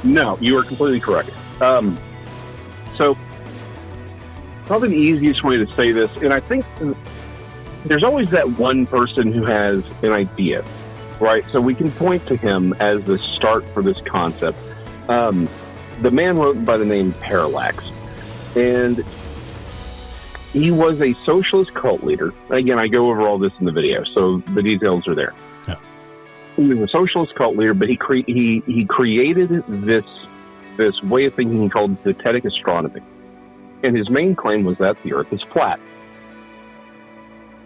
No, you are completely correct. So, probably the easiest way to say this, and I think there's always that one person who has an idea, right? So we can point to him as the start for this concept. The man wrote by the name Parallax, and he was a socialist cult leader. Again, I go over all this in the video, so the details are there. Yeah. He was a socialist cult leader, but he created this way of thinking called dietetic astronomy. And his main claim was that the Earth is flat.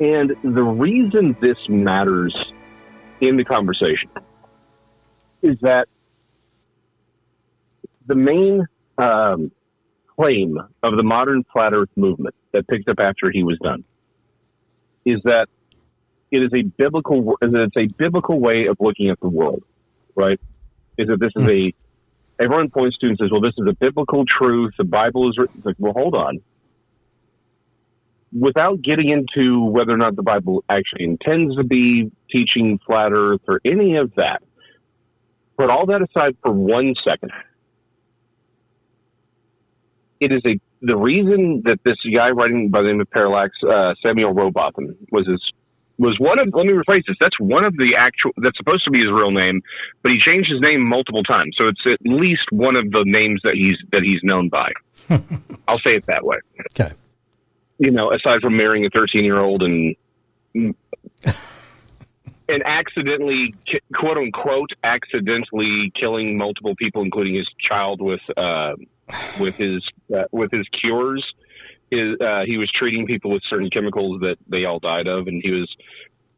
And the reason this matters in the conversation is that the main claim of the modern flat Earth movement that picked up after he was done is that it's a biblical way of looking at the world, right? Is that this is everyone points to and says, well, this is a biblical truth. The Bible is written. It's like, well, hold on. Without getting into whether or not the Bible actually intends to be teaching flat Earth or any of that, put all that aside for 1 second. It is the reason that this guy writing by the name of Parallax, Samuel Ropen, was one of, let me rephrase this, that's one of the that's supposed to be his real name, but he changed his name multiple times. So it's at least one of the names that he's known by. I'll say it that way. Okay. You know, aside from marrying a 13-year-old and accidentally, quote unquote, accidentally killing multiple people, including his child with his cures. He was treating people with certain chemicals that they all died of, and he was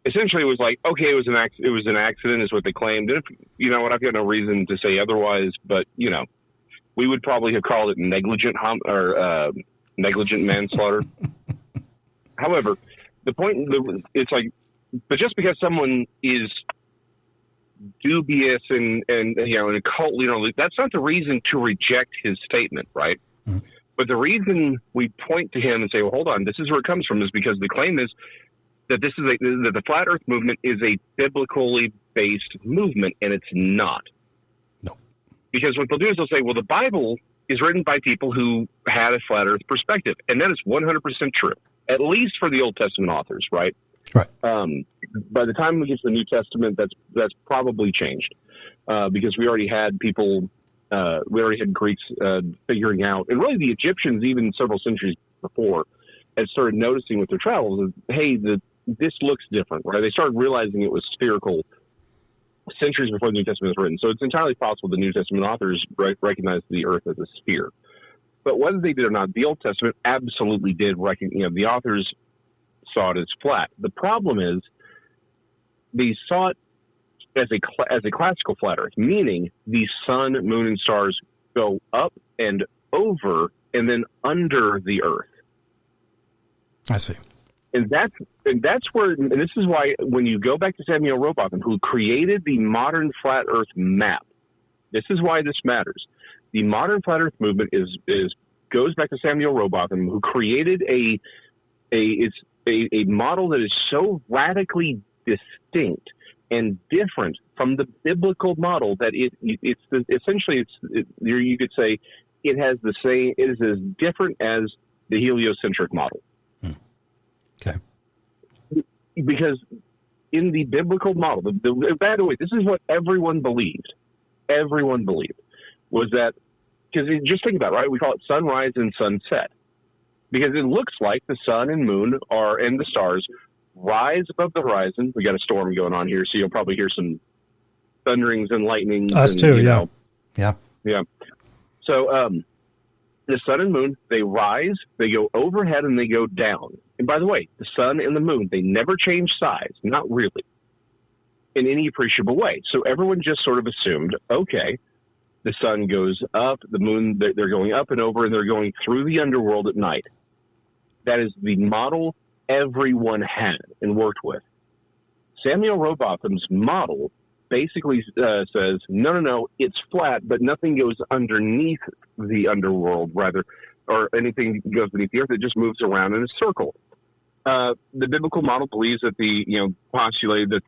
essentially like, okay, it was an accident, is what they claimed. And if, you know what, I've got no reason to say otherwise, but you know, we would probably have called it negligent manslaughter. However, the point, it's like, but just because someone is dubious and you know, in a cult leader, that's not the reason to reject his statement, right? Mm-hmm. But the reason we point to him and say, well, hold on, this is where it comes from, is because the claim is that that the flat Earth movement is a biblically based movement, and it's not. No. Because what they'll do is they'll say, well, the Bible is written by people who had a flat Earth perspective, and that is 100% true, at least for the Old Testament authors, right? Right. By the time we get to the New Testament, that's probably changed, because we already had people. We already had Greeks figuring out, and really the Egyptians, even several centuries before, had started noticing with their travels, hey, this looks different, right? They started realizing it was spherical centuries before the New Testament was written. So it's entirely possible the New Testament authors recognized the Earth as a sphere. But whether they did or not, the Old Testament absolutely did the authors saw it as flat. The problem is they saw it as a classical flat Earth, meaning the sun, moon, and stars go up and over and then under the Earth. I see. And that's where, and this is why when you go back to Samuel Ropen, who created the modern flat Earth map, this is why this matters. The modern flat Earth movement goes back to Samuel Ropen, who created a model that is so radically distinct and different from the biblical model that you could say it has the same. It is as different as the heliocentric model. Okay. Because in the biblical model, by the way, this is what everyone believed. Everyone believed was that, because just think about it, right? We call it sunrise and sunset, because it looks like the sun and moon and the stars rise above the horizon. We got a storm going on here, so you'll probably hear some thunderings and lightnings. Us too, yeah. Yeah. So the sun and moon, they rise, they go overhead, and they go down. And by the way, the sun and the moon, they never change size, not really, in any appreciable way. So everyone just sort of assumed, okay, the sun goes up, the moon, they're going up and over, and they're going through the underworld at night. That is the model everyone had and worked with. Samuel Robotham model basically says, no, it's flat, but nothing goes underneath the underworld, rather, or anything goes beneath the earth. It just moves around in a circle. The biblical model believes that postulated that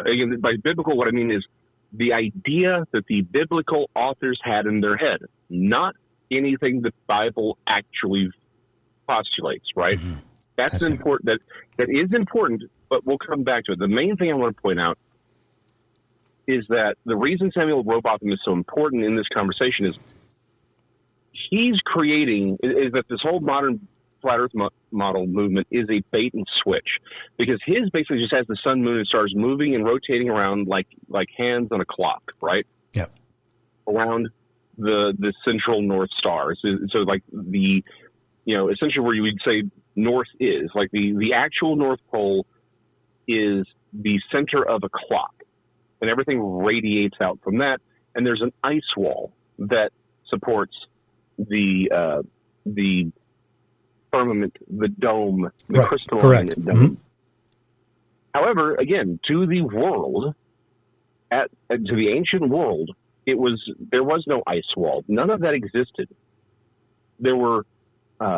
again, by biblical, what I mean is the idea that the biblical authors had in their head, not anything the Bible actually postulates, right? Mm-hmm. That's important. That is important, but we'll come back to it. The main thing I want to point out is that the reason Samuel Robotham is so important in this conversation is that this whole modern flat Earth model movement is a bait and switch, because his basically just has the sun, moon, and stars moving and rotating around like hands on a clock, right? Yeah. Around the central North Star. So like essentially where you would say north is, like the actual North Pole is the center of a clock, and everything radiates out from that. And there's an ice wall that supports the firmament, the dome, the crystalline dome. Mm-hmm. However, again, to the world, to the ancient world, there was no ice wall. None of that existed. There were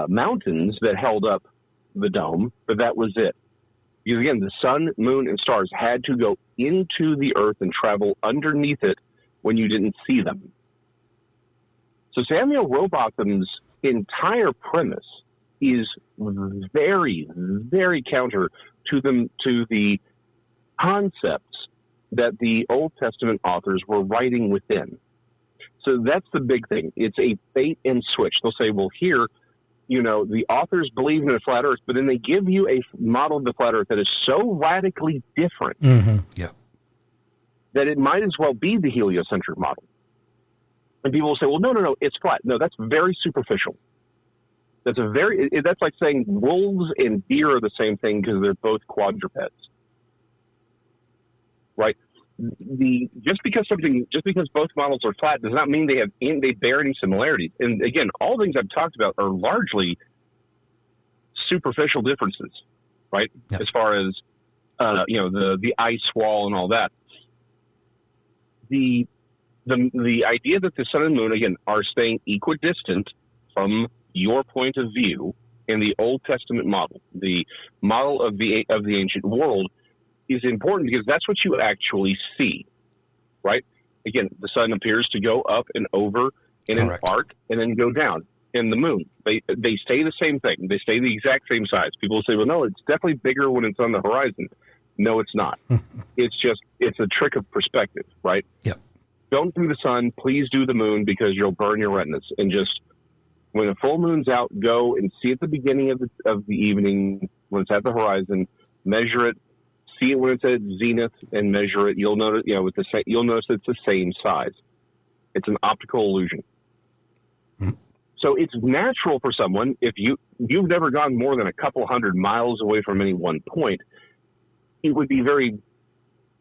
mountains that held up the dome, but that was it. Because again, the sun, moon, and stars had to go into the earth and travel underneath it when you didn't see them. So Samuel Robotham's entire premise is very, very counter to the concepts that the Old Testament authors were writing within. So that's the big thing. It's a bait and switch. They'll say, well, here, the authors believe in a flat Earth, but then they give you a model of the flat Earth that is so radically different that it might as well be the heliocentric model. And people will say, well, no, it's flat. No, that's very superficial. That's like saying wolves and deer are the same thing because they're both quadrupeds, right? Just because both models are flat does not mean they bear any similarities. And again, all things I've talked about are largely superficial differences, right? Yep. As far as the ice wall and all that. The idea that the sun and moon again are staying equidistant from your point of view in the Old Testament model, the model of the ancient world, is important because that's what you actually see, right? Again, the sun appears to go up and over in an arc and then go down. And the moon, they stay the same thing. They stay the exact same size. People say, well, no, it's definitely bigger when it's on the horizon. No, it's not. It's a trick of perspective, right? Yep. Don't do the sun. Please do the moon because you'll burn your retinas. And just when the full moon's out, go and see at the beginning of the evening when it's at the horizon, measure it, see it when it's at zenith, and measure it. You'll notice, you'll notice it's the same size. It's an optical illusion. Mm-hmm. So it's natural for someone, if you've never gone more than a couple hundred miles away from any one point, it would be very,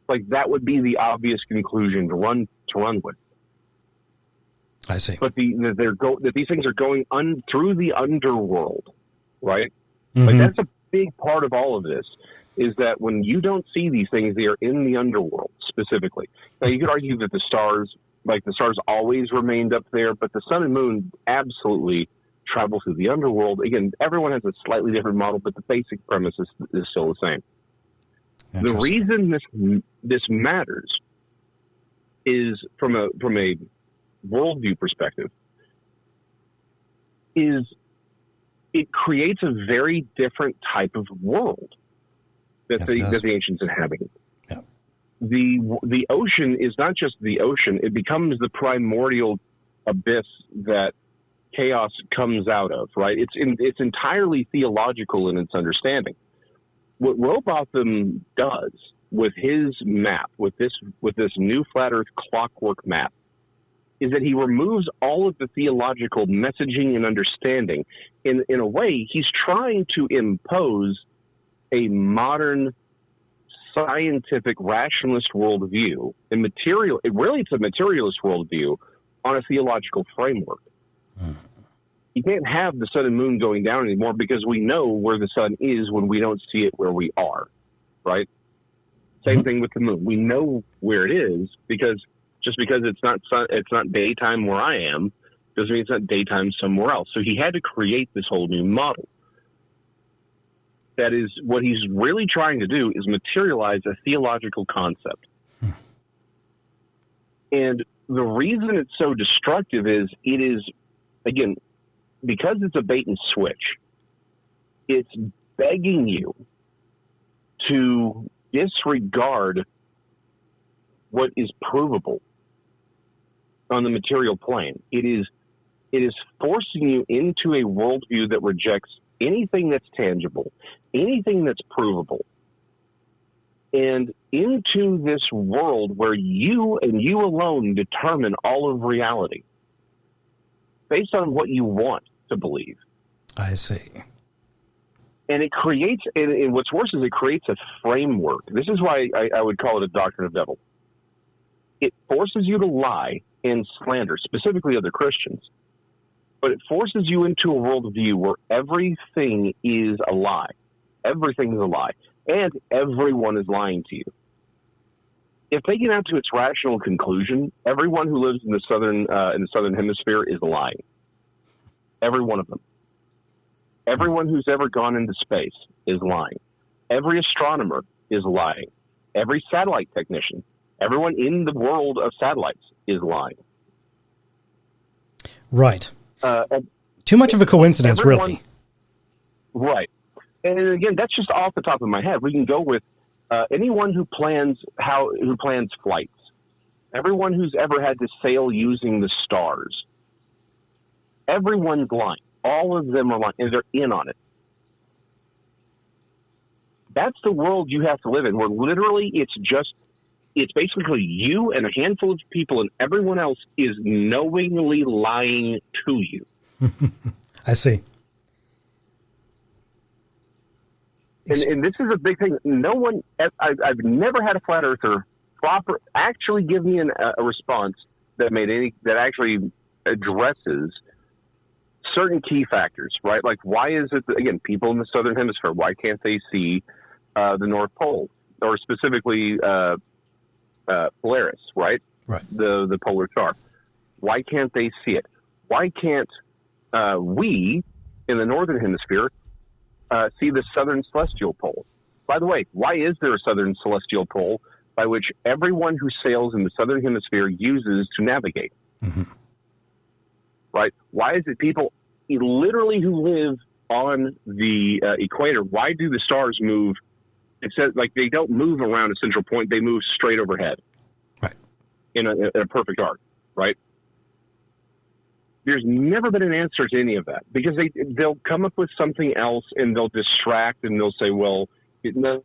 like, that would be the obvious conclusion to run with. I see. But that these things are going through the underworld, right? Mm-hmm. Like, that's a big part of all of this, is that when you don't see these things, they are in the underworld specifically. Now, you could argue that the stars always remained up there, but the sun and moon absolutely travel through the underworld. Again, everyone has a slightly different model, but the basic premise is still the same. The reason this matters is from a worldview perspective, is it creates a very different type of world that the ancients inhabited. Yeah. The ocean is not just the ocean; it becomes the primordial abyss that chaos comes out of. Right? It's entirely theological in its understanding. What Robotham does with his map, with this new flat Earth clockwork map, is that he removes all of the theological messaging and understanding. In a way, he's trying to impose a modern scientific rationalist worldview, it's a materialist worldview on a theological framework. You can't have the sun and moon going down anymore because we know where the sun is when we don't see it where we are, right? Same thing with the moon. We know where it is because just because it's not daytime where I am doesn't mean it's not daytime somewhere else. So he had to create this whole new model. That is what he's really trying to do, is materialize a theological concept. And the reason it's so destructive is it is, again, because it's a bait and switch, it's begging you to disregard what is provable on the material plane. It is forcing you into a worldview that rejects anything that's tangible, anything that's provable, and into this world where you and you alone determine all of reality based on what you want to believe. I see. And it creates, and what's worse is it creates a framework. This is why I would call it a doctrine of devil. It forces you to lie and slander, specifically other Christians. But it forces you into a worldview where everything is a lie. Everything is a lie. And everyone is lying to you. If taken out to its rational conclusion, everyone who lives in the southern hemisphere is lying. Every one of them. Everyone who's ever gone into space is lying. Every astronomer is lying. Every satellite technician, everyone in the world of satellites is lying. Right. Too much of a coincidence, really. Right. And again, that's just off the top of my head. We can go with anyone who plans flights. Everyone who's ever had to sail using the stars. Everyone's lying. All of them are lying, and they're in on it. That's the world you have to live in, where literally it's basically you and a handful of people, and everyone else is knowingly lying to you. I see. And this is a big thing. No one, I've never had a flat earther actually give me a response that actually addresses certain key factors, right? Like, why is it that, again, people in the southern hemisphere, why can't they see the North Pole, or specifically Polaris, right? Right. The polar star. Why can't they see it? Why can't we in the northern hemisphere see the southern celestial pole? By the way, why is there a southern celestial pole by which everyone who sails in the southern hemisphere uses to navigate? Mm-hmm. Right? Why is it people literally who live on the equator, why do the stars move? It says, like, they don't move around a central point, they move straight overhead. Right. In a perfect arc, right? There's never been an answer to any of that, because they'll come up with something else and they'll distract and they'll say, well, no.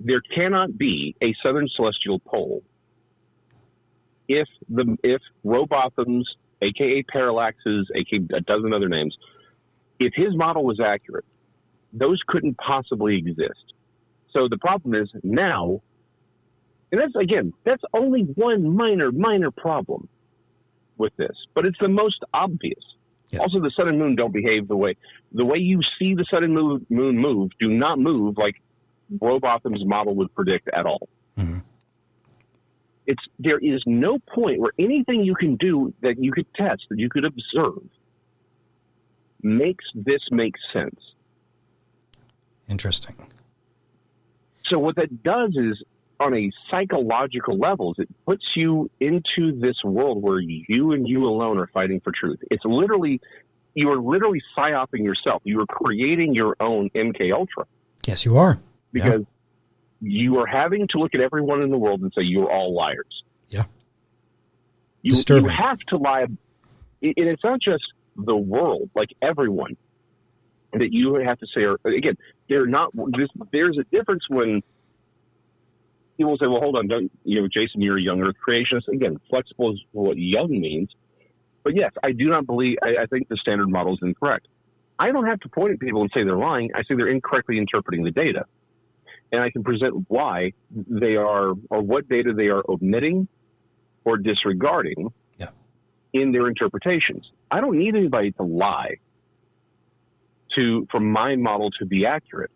There cannot be a southern celestial pole if Robotham's aka parallaxes, aka a dozen other names, if his model was accurate, those couldn't possibly exist. So the problem is now, and that's only one minor problem with this, but it's the most obvious. Yeah. Also, the sun and moon don't behave the way you see the sun and moon move, do not move like Rowbotham's model would predict at all. Mm-hmm. There is no point where anything you can do that you could test, that you could observe, makes this make sense. Interesting. So what that does is, on a psychological level, it puts you into this world where you and you alone are fighting for truth. You are literally psyoping yourself. You are creating your own MK Ultra. Yes, you are. Because you are having to look at everyone in the world and say you're all liars. Yeah. You have to lie. And it's not just the world, like everyone, that you have to say, again, they're not, there's a difference when people say, well, hold on, Jason, you're a young earth creationist. Again, flexible is what young means. But yes, I do not believe, I think the standard model is incorrect. I don't have to point at people and say they're lying. I say they're incorrectly interpreting the data. And I can present why they are, or what data they are omitting or disregarding in their interpretations. I don't need anybody to lie for my model to be accurate.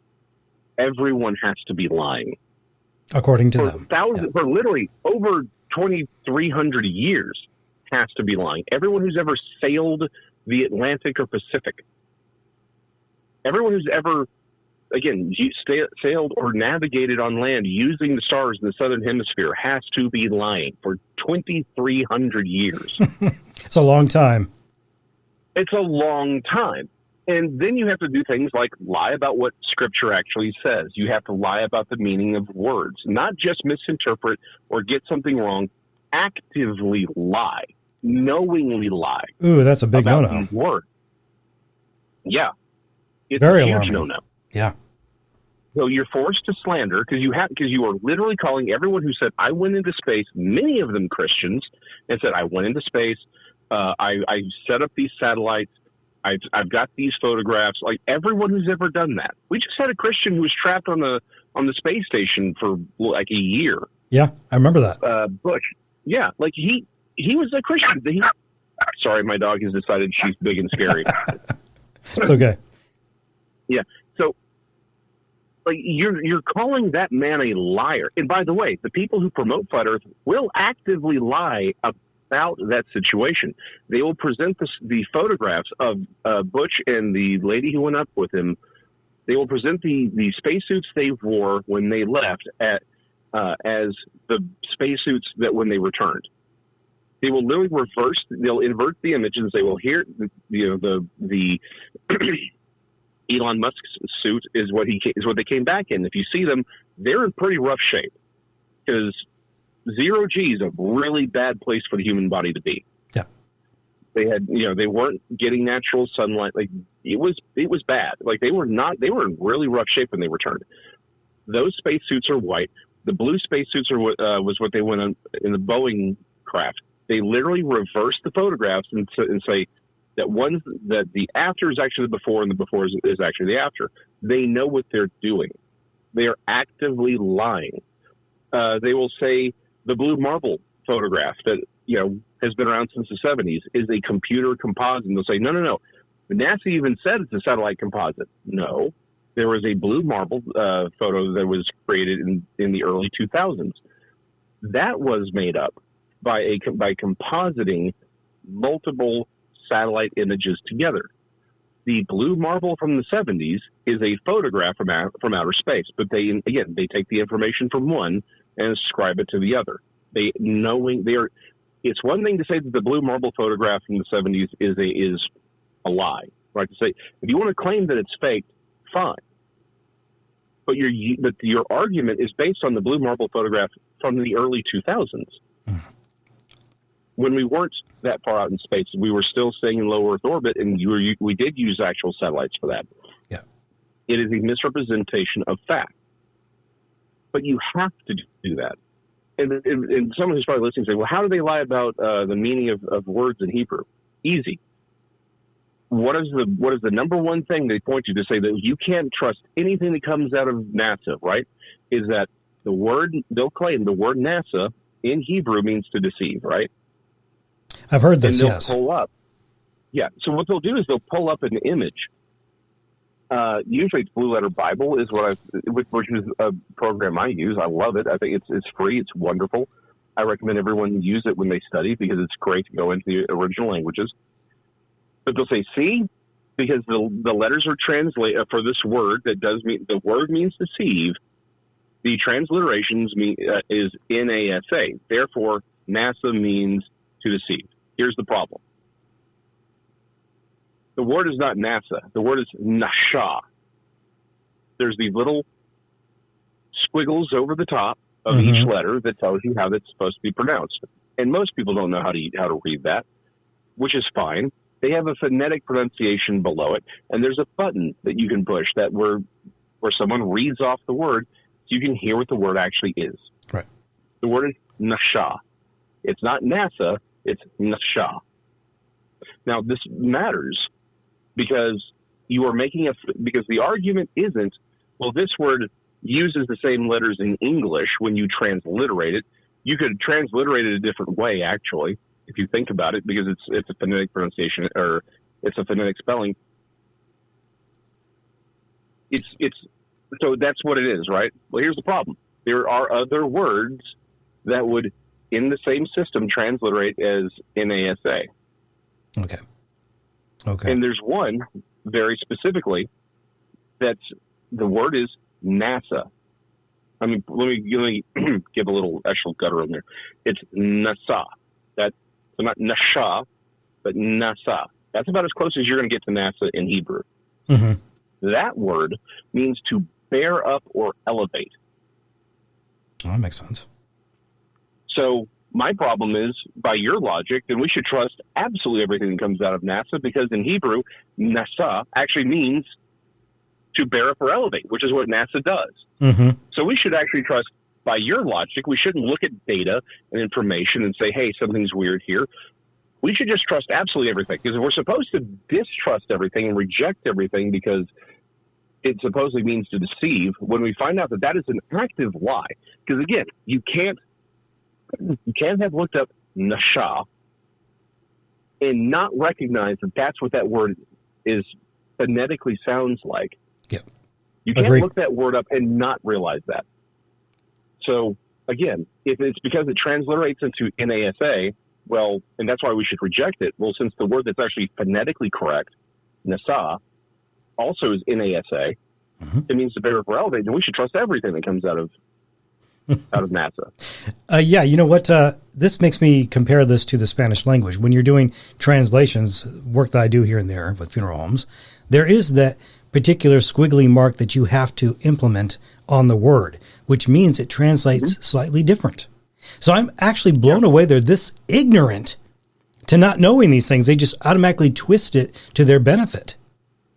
Everyone has to be lying. According to them. For literally over 2,300 years has to be lying. Everyone who's ever sailed the Atlantic or Pacific, everyone who's ever, again, sailed or navigated on land using the stars in the southern hemisphere has to be lying for 2,300 years. It's a long time. It's a long time. And then you have to do things like lie about what Scripture actually says. You have to lie about the meaning of words, not just misinterpret or get something wrong. Actively lie, knowingly lie. Ooh, that's a big no-no. Word. Yeah. It's very a huge alarming. no-no. Yeah. So you're forced to slander because you are literally calling everyone who said, I went into space, many of them Christians, and said, I went into space, I set up these satellites, I've got these photographs, like everyone who's ever done that. We just had a Christian who was trapped on the space station for like a year. Yeah, I remember that. Bush. Yeah, like he was a Christian. Sorry, my dog has decided she's big and scary. It's okay. Yeah. So like you're calling that man a liar. And by the way, the people who promote Flat Earth will actively lie about that situation. They will present the photographs of Butch and the lady who went up with him. They will present the spacesuits they wore when they left as the spacesuits that when they returned. They will literally they'll invert the image and say, well, here, the Elon Musk's suit is what they came back in. If you see them, they're in pretty rough shape because 0 G is a really bad place for the human body to be. Yeah. They had, they weren't getting natural sunlight. Like it was bad. Like they were in really rough shape when they returned. Those spacesuits are white. The blue spacesuits was what they went on in the Boeing craft. They literally reverse the photographs and say that the after is actually the before and the before is actually the after. They know what they're doing. They are actively lying. They will say the blue marble photograph that has been around since the 70s is a computer composite. And they'll say no. NASA even said it's a satellite composite. No, there was a blue marble photo that was created in the early 2000s. That was made up by compositing multiple satellite images together. The blue marble from the 70s is a photograph from outer space, but they take the information from one and ascribe it to the other. It's one thing to say that the blue marble photograph from the 70s is a lie. Right? To say if you want to claim that it's fake, fine. But your argument is based on the blue marble photograph from the early 2000s. When we weren't that far out in space, we were still staying in low Earth orbit, and we did use actual satellites for that. Yeah, it is a misrepresentation of fact. But you have to do that. and someone who's probably listening say, well, how do they lie about the meaning of words in Hebrew? Easy. What is the number one thing they point to say that you can't trust anything that comes out of NASA, right? Is that they'll claim the word NASA in Hebrew means to deceive, right? I've heard this, and they'll yes. pull up. Yeah, so what they'll do is they'll pull up an image. Usually it's Blue Letter Bible which is a program I use. I love it. I think it's free. It's wonderful. I recommend everyone use it when they study because it's great to go into the original languages. But they'll say, see, because the letters are translated for this word that does mean, the word means deceive, the transliterations is NASA. Therefore, NASA means to deceive. Here's the problem. The word is not NASA. The word is nasha. There's these little squiggles over the top of each letter that tells you how that's supposed to be pronounced. And most people don't know how to read that, which is fine. They have a phonetic pronunciation below it, and there's a button that you can push that where someone reads off the word so you can hear what the word actually is. Right. The word is nasha. It's not NASA, it's nasha. Now, this matters because you are because the argument isn't, well, this word uses the same letters in English when you transliterate it. You could transliterate it a different way, actually, if you think about it, because it's a phonetic pronunciation or it's a phonetic spelling. So that's what it is, right? Well, here's the problem. There are other words that would, in the same system, transliterate as NASA. Okay. And there's one very specifically that's the word is NASA. I mean, let me give a little extra gutter in there. It's nasa. So not nasha, but nasa. That's about as close as you're going to get to NASA in Hebrew. Mm-hmm. That word means to bear up or elevate. Oh, that makes sense. So my problem is, by your logic, then we should trust absolutely everything that comes out of NASA, because in Hebrew, nasa actually means to bear up or elevate, which is what NASA does. Mm-hmm. So we should actually trust, by your logic, we shouldn't look at data and information and say, hey, something's weird here. We should just trust absolutely everything, because if we're supposed to distrust everything and reject everything because it supposedly means to deceive, when we find out that that is an active lie, because again, you can't have looked up nasha and not recognize that that's what that word is phonetically sounds like. Yep. You can't look that word up and not realize that. So again, if it's because it transliterates into NASA, well, and that's why we should reject it. Well, since the word that's actually phonetically correct, nasa, also is NASA, it means to bear up or elevate, and we should trust everything that comes out of NASA. Yeah, you know what? This makes me compare this to the Spanish language. When you're doing translations, work that I do here and there with funeral homes, there is that particular squiggly mark that you have to implement on the word, which means it translates slightly different. So I'm actually blown away. They're this ignorant to not knowing these things. They just automatically twist it to their benefit.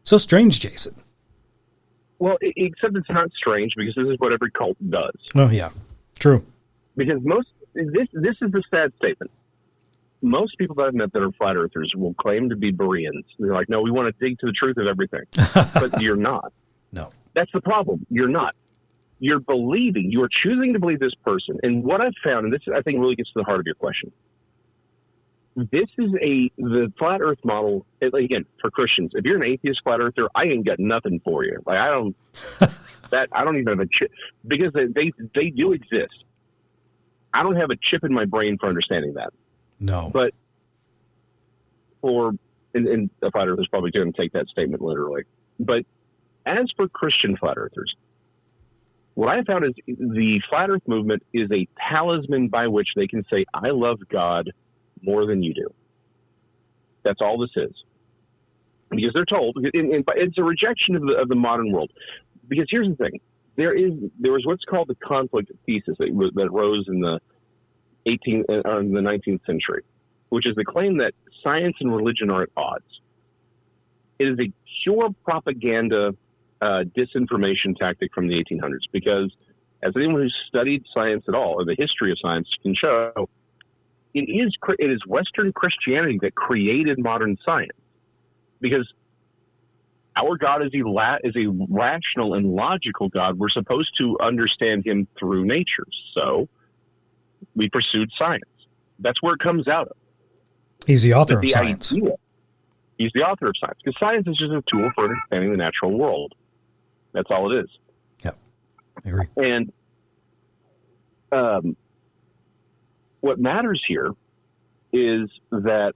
So strange, Jason. Well, except it's not strange, because this is what every cult does. Oh, yeah. True. Because this is the sad statement. Most people that I've met that are flat earthers will claim to be Bereans. They're like, no, we want to dig to the truth of everything. But you're not. No. That's the problem. You're not. You're choosing to believe this person. And what I've found, and this I think really gets to the heart of your question, this is the flat earth model, again, for Christians. If you're an atheist flat earther, I ain't got nothing for you. Like, I don't even have a chip, because they do exist. I don't have a chip in my brain for understanding that. No. But and the flat earthers probably going to take that statement literally. But as for Christian flat earthers, what I found is the flat earth movement is a talisman by which they can say, I love God more than you do. That's all this is. Because they're told, and it's a rejection of the modern world. Because here's the thing. There was what's called the conflict thesis that rose in the 19th century, which is the claim that science and religion are at odds. It is a pure propaganda disinformation tactic from the 1800s, because as anyone who's studied science at all, or the history of science can show, it is Western Christianity that created modern science. Because our God is a rational and logical God. We're supposed to understand him through nature. So we pursued science. That's where it comes out of. He's the author of science. He's the author of science. Because science is just a tool for understanding the natural world. That's all it is. Yep, I agree. And what matters here is that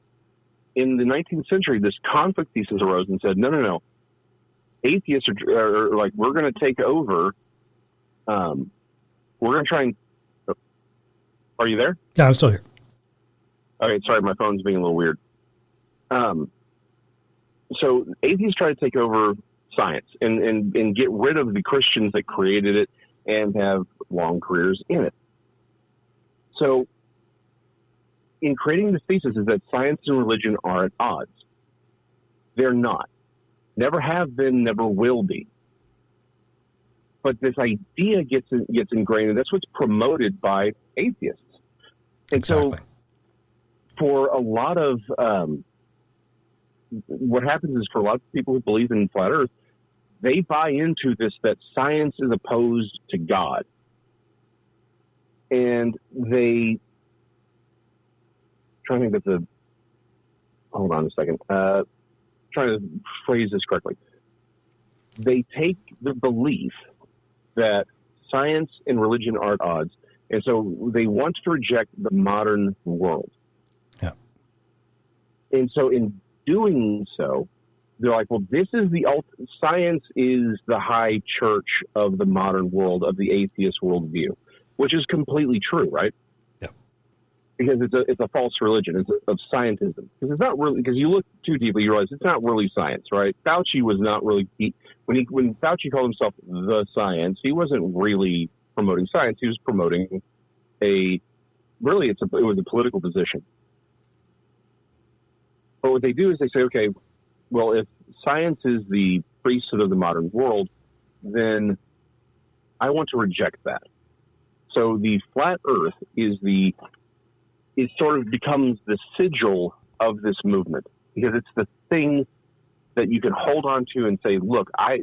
in the 19th century, this conflict thesis arose and said, no. Atheists are like, we're going to take over. We're going to try and... Are you there? Yeah, I'm still here. Okay, sorry, my phone's being a little weird. So atheists try to take over science and get rid of the Christians that created it and have long careers in it. So in creating this thesis is that science and religion are at odds. They're not. Never have been, never will be. But this idea gets ingrained, and that's what's promoted by atheists. And exactly. So for a lot of what happens is for a lot of people who believe in flat Earth, they buy into this, that science is opposed to God. And they... trying to think that's hold on a second. Trying to phrase this correctly. They take the belief that science and religion are at odds, and so they want to reject the modern world. Yeah. And so in doing so, they're like, well, this is science is the high church of the modern world, of the atheist worldview, which is completely true, right? Because it's a false religion. It's of scientism. Because it's not really, because you look too deeply, you realize it's not really science, right? Fauci was not really, when Fauci called himself the science, he wasn't really promoting science. He was promoting it was a political position. But what they do is they say, okay, well, if science is the priesthood of the modern world, then I want to reject that. So the flat Earth it sort of becomes the sigil of this movement, because it's the thing that you can hold on to and say, look, I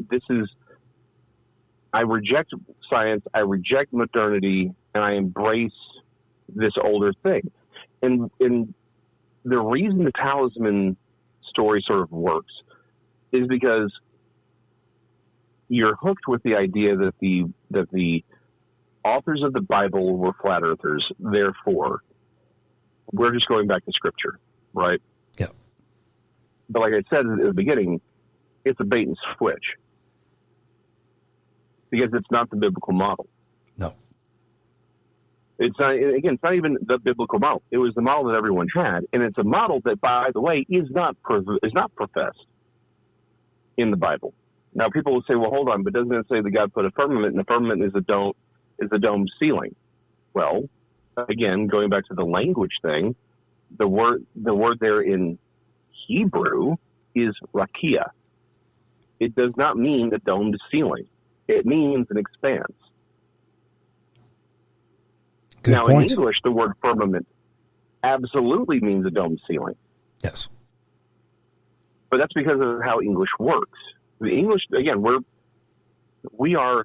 reject science, I reject modernity, and I embrace this older thing. And the reason the talisman story sort of works is because you're hooked with the idea that the authors of the Bible were flat earthers, therefore we're just going back to scripture, right? Yeah. But like I said at the beginning, it's a bait and switch. Because it's not the biblical model. No. It's not even the biblical model. It was the model that everyone had. And it's a model that, by the way, is not professed in the Bible. Now, people will say, well, hold on, but doesn't it say that God put a firmament, and the firmament is a dome ceiling? Well, again, going back to the language thing, the word there in Hebrew is rakia. It does not mean a domed ceiling. It means an expanse. Good now, point. in English, the word firmament absolutely means a domed ceiling. Yes. But that's because of how English works. The English, again, we are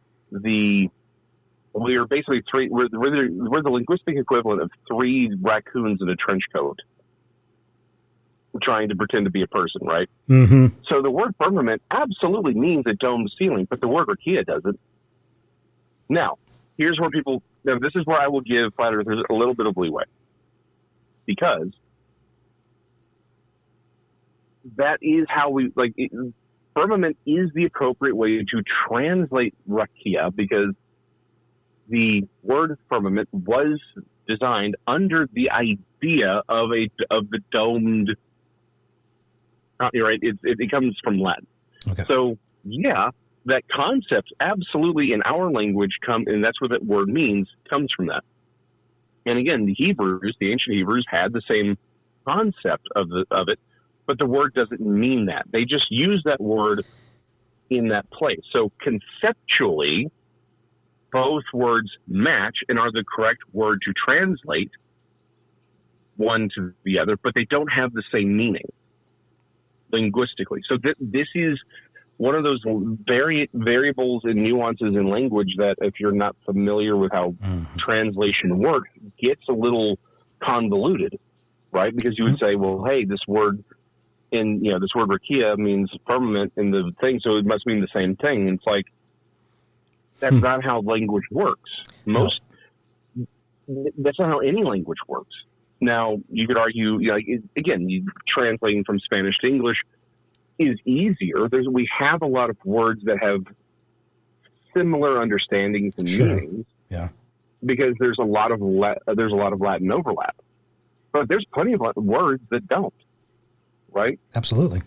basically we're the linguistic equivalent of three raccoons in a trench coat trying to pretend to be a person, right? Mm-hmm. So the word firmament absolutely means a domed ceiling, but the word rakia doesn't. Now, this is where I will give flat earthers a little bit of leeway, because that is how firmament is the appropriate way to translate rakia, because the word firmament was designed under the idea of the domed. You're right. It comes from Latin. Okay. So yeah, that concept absolutely in our language and that's what that word means, comes from that. And again, the ancient Hebrews had the same concept of it, but the word doesn't mean that. They just use that word in that place. So conceptually, both words match and are the correct word to translate one to the other, but they don't have the same meaning linguistically. So this is one of those variables and nuances in language that, if you're not familiar with how translation works, gets a little convoluted, right? Because you would say, well, hey, this word rakia means firmament in the thing, so it must mean the same thing. And it's like, that's not how language works. That's not how any language works. Now, you could argue, translating from Spanish to English is easier. We have a lot of words that have similar understandings and meanings, because there's a lot of Latin overlap. But there's plenty of words that don't, right? Absolutely.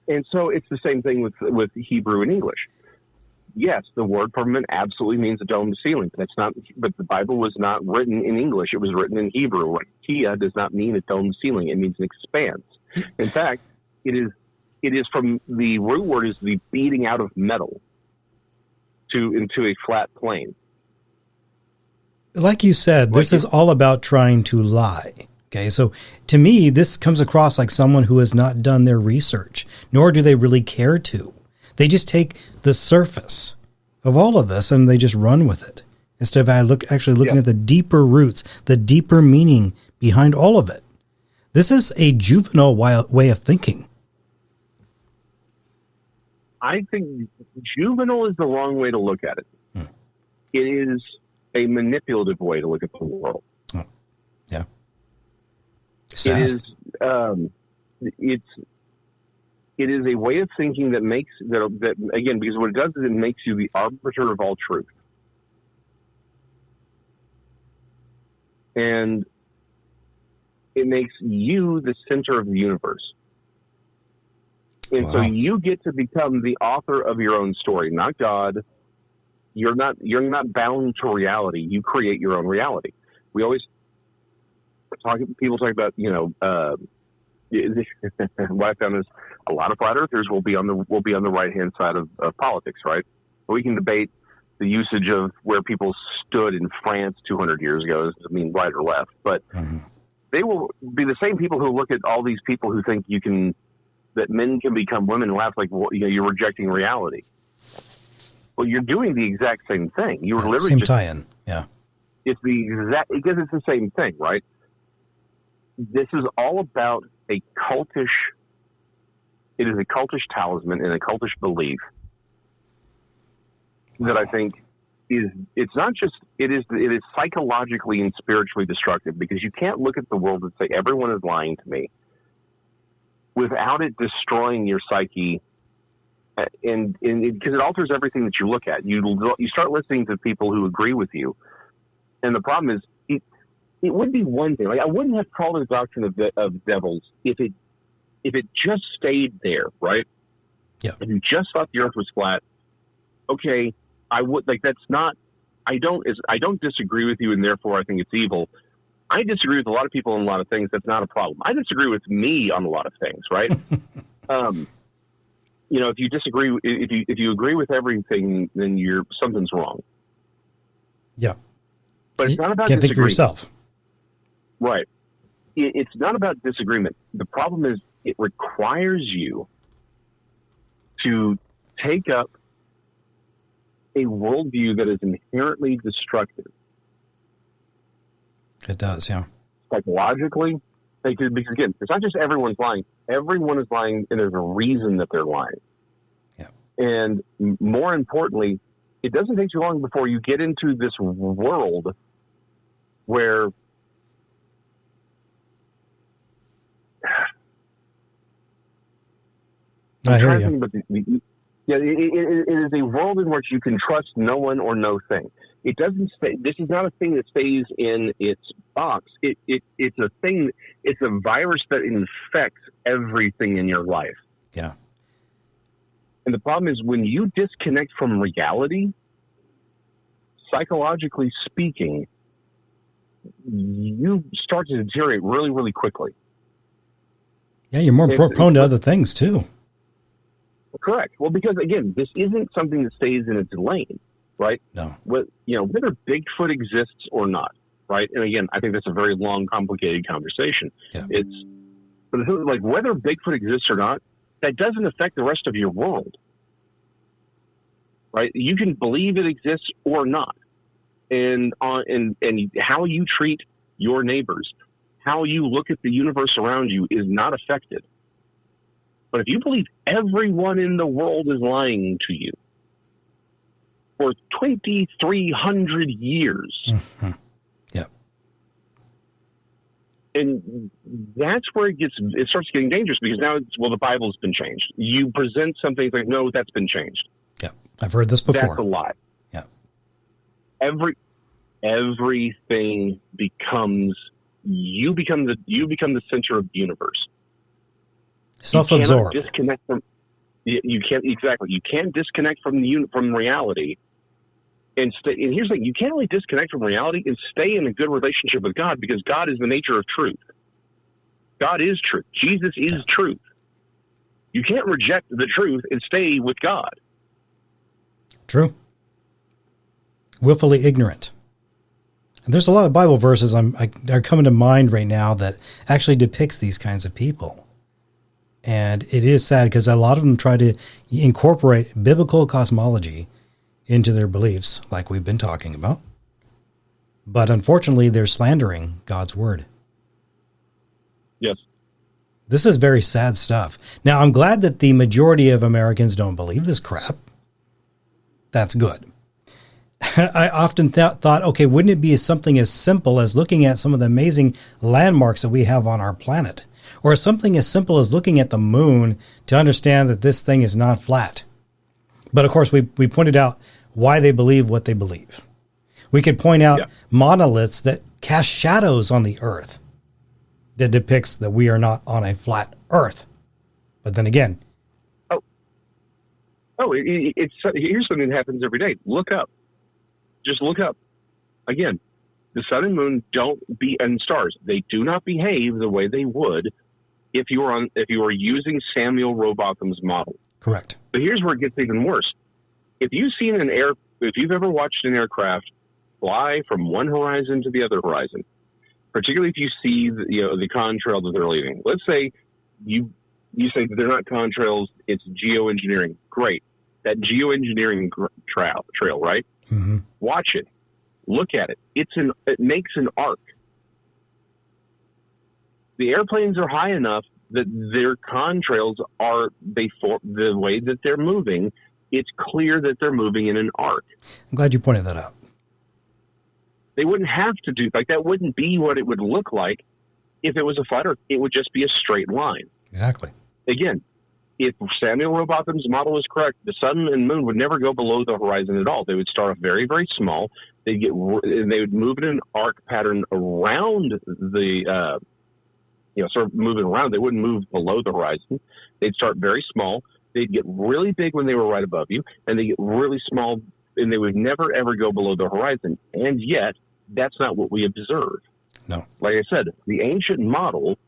And so it's the same thing with Hebrew and English. Yes, the word firmament absolutely means a domed ceiling. But the Bible was not written in English. It was written in Hebrew. Rakia does not mean a domed ceiling. It means an expanse. In fact, it is from the root word is the beating out of metal into a flat plane. Like you said, this is all about trying to lie. Okay, so to me, this comes across like someone who has not done their research, nor do they really care to. They just take the surface of all of this and they just run with it, instead of actually looking at the deeper roots, the deeper meaning behind all of it. This is a juvenile way of thinking. I think juvenile is the wrong way to look at it. It is a manipulative way to look at the world. Oh, yeah. Sad. It is a way of thinking that makes that again, because what it does is it makes you the arbiter of all truth. And it makes you the center of the universe. And so you get to become the author of your own story, not God. You're not bound to reality. You create your own reality. We always people talk about, what I found is a lot of flat earthers will be on the right hand side of politics, right? We can debate the usage of where people stood in France 200 years ago. I mean, right or left, but they will be the same people who look at all these people who think that men can become women and laugh like, well, you're rejecting reality. Well, you're doing the exact same thing. You were literally same tie-in. Yeah, it's because it's the same thing, right? This is all about it is a cultish talisman and a cultish belief that I think it is psychologically and spiritually destructive, because you can't look at the world and say everyone is lying to me without it destroying your psyche, and because it alters everything that you look at. You start listening to people who agree with you, and the problem is it would be one thing. Like, I wouldn't have called it a doctrine of devils if it just stayed there, right? Yeah. If you just thought the earth was flat, okay, I would like. That's not. I don't disagree with you, and therefore I think it's evil. I disagree with a lot of people on a lot of things. That's not a problem. I disagree with me on a lot of things, right? If you disagree, if you agree with everything, then something's wrong. Yeah. But it's not about can't think for yourself. Right. It's not about disagreement. The problem is it requires you to take up a worldview that is inherently destructive. It does, yeah. Psychologically, because again, it's not just everyone's lying. Everyone is lying, and there's a reason that they're lying. Yeah. And more importantly, it doesn't take too long before you get into this world where I hear you. It is a world in which you can trust no one or no thing. It doesn't stay. This is not a thing that stays in its box. It's a thing. It's a virus that infects everything in your life. Yeah. And the problem is when you disconnect from reality, psychologically speaking, you start to deteriorate really, really quickly. Yeah, you're more prone to other things too. Correct. Well, because again, this isn't something that stays in its lane. right? No. Whether Bigfoot exists or not, right? And again, I think that's a very long, complicated conversation. Yeah. But like whether Bigfoot exists or not, that doesn't affect the rest of your world, right? You can believe it exists or not, and how you treat your neighbors, how you look at the universe around you is not affected. But if you believe everyone in the world is lying to you for 2,300 years, Mm-hmm. Yeah, and that's where it starts getting dangerous, because now the Bible's been changed. You present something like, no, that's been changed. yeah, I've heard this before. That's a lie. Yeah, everything becomes you become the center of the universe. Self-absorbed. You cannot disconnect from. You can't exactly. You can't disconnect from reality. And here's the thing: you can't really disconnect from reality and stay in a good relationship with God, because God is the nature of truth. God is truth. Jesus is truth. You can't reject the truth and stay with God. True. Willfully ignorant. And there's a lot of Bible verses are coming to mind right now that actually depicts these kinds of people. And it is sad because a lot of them try to incorporate biblical cosmology into their beliefs, like we've been talking about. But unfortunately, they're slandering God's word. Yes. This is very sad stuff. Now, I'm glad that the majority of Americans don't believe this crap. That's good. I often thought, okay, wouldn't it be something as simple as looking at some of the amazing landmarks that we have on our planet? Or something as simple as looking at the moon to understand that this thing is not flat? But of course, we pointed out why they believe what they believe. We could point out monoliths that cast shadows on the earth that depicts that we are not on a flat earth. But then again. Here's something that happens every day. Look up. Just look up. Again, the sun and moon and stars, they do not behave the way they would if you were using Samuel Rowbotham's model. Correct. But here's where it gets even worse. If you've ever watched an aircraft fly from one horizon to the other horizon, particularly if you see the contrail that they're leaving. Let's say you say that they're not contrails, it's geoengineering. Great. That geoengineering trail, right? Mm-hmm. Watch it. Look at it. It makes an arc. The airplanes are high enough that their contrails are the way that they're moving. It's clear that they're moving in an arc. I'm glad you pointed that out. They wouldn't have to do that. Wouldn't be what it would look like if it was a flat Earth. It would just be a straight line. Exactly. Again, if Samuel Rowbotham's model is correct, the sun and moon would never go below the horizon at all. They would start off very, very small. They would move in an arc pattern around the, sort of moving around. They wouldn't move below the horizon. They'd start very small. They'd get really big when they were right above you, and they get really small, and they would never, ever go below the horizon. And yet, that's not what we observe. No. Like I said, the ancient model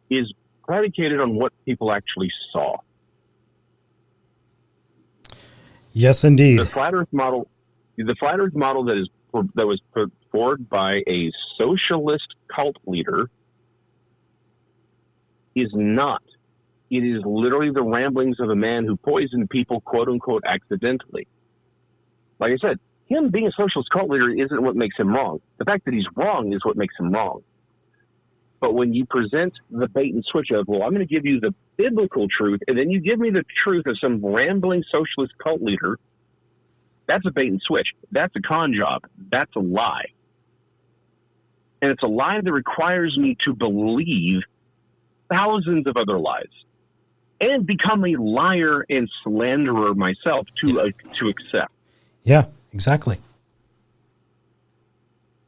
is predicated on what people actually saw. Yes, indeed. The flat Earth model that was put forward by a socialist cult leader is not. It is literally the ramblings of a man who poisoned people, quote unquote, accidentally. Like I said, him being a socialist cult leader isn't what makes him wrong. The fact that he's wrong is what makes him wrong. But when you present the bait and switch of, well, I'm going to give you the biblical truth, and then you give me the truth of some rambling socialist cult leader, that's a bait and switch. That's a con job. That's a lie. And it's a lie that requires me to believe thousands of other lies and become a liar and slanderer myself to accept. Yeah, exactly.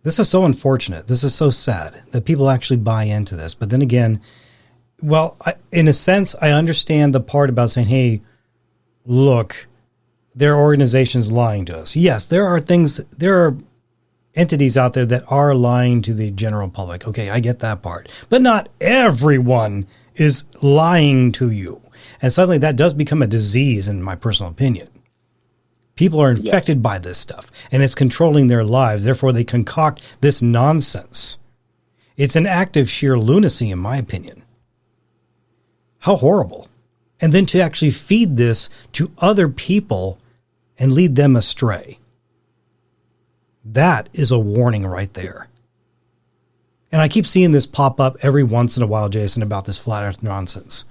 This is so unfortunate. This is so sad that people actually buy into this. But then again, in a sense, I understand the part about saying, hey, look, there are organizations lying to us. Yes, there are entities out there that are lying to the general public. Okay, I get that part. But not everyone is lying to you. And suddenly that does become a disease, in my personal opinion. People are infected by this stuff, and it's controlling their lives. Therefore, they concoct this nonsense. It's an act of sheer lunacy, in my opinion. How horrible. And then to actually feed this to other people and lead them astray. That is a warning right there. And I keep seeing this pop up every once in a while, Jason, about this flat earth nonsense.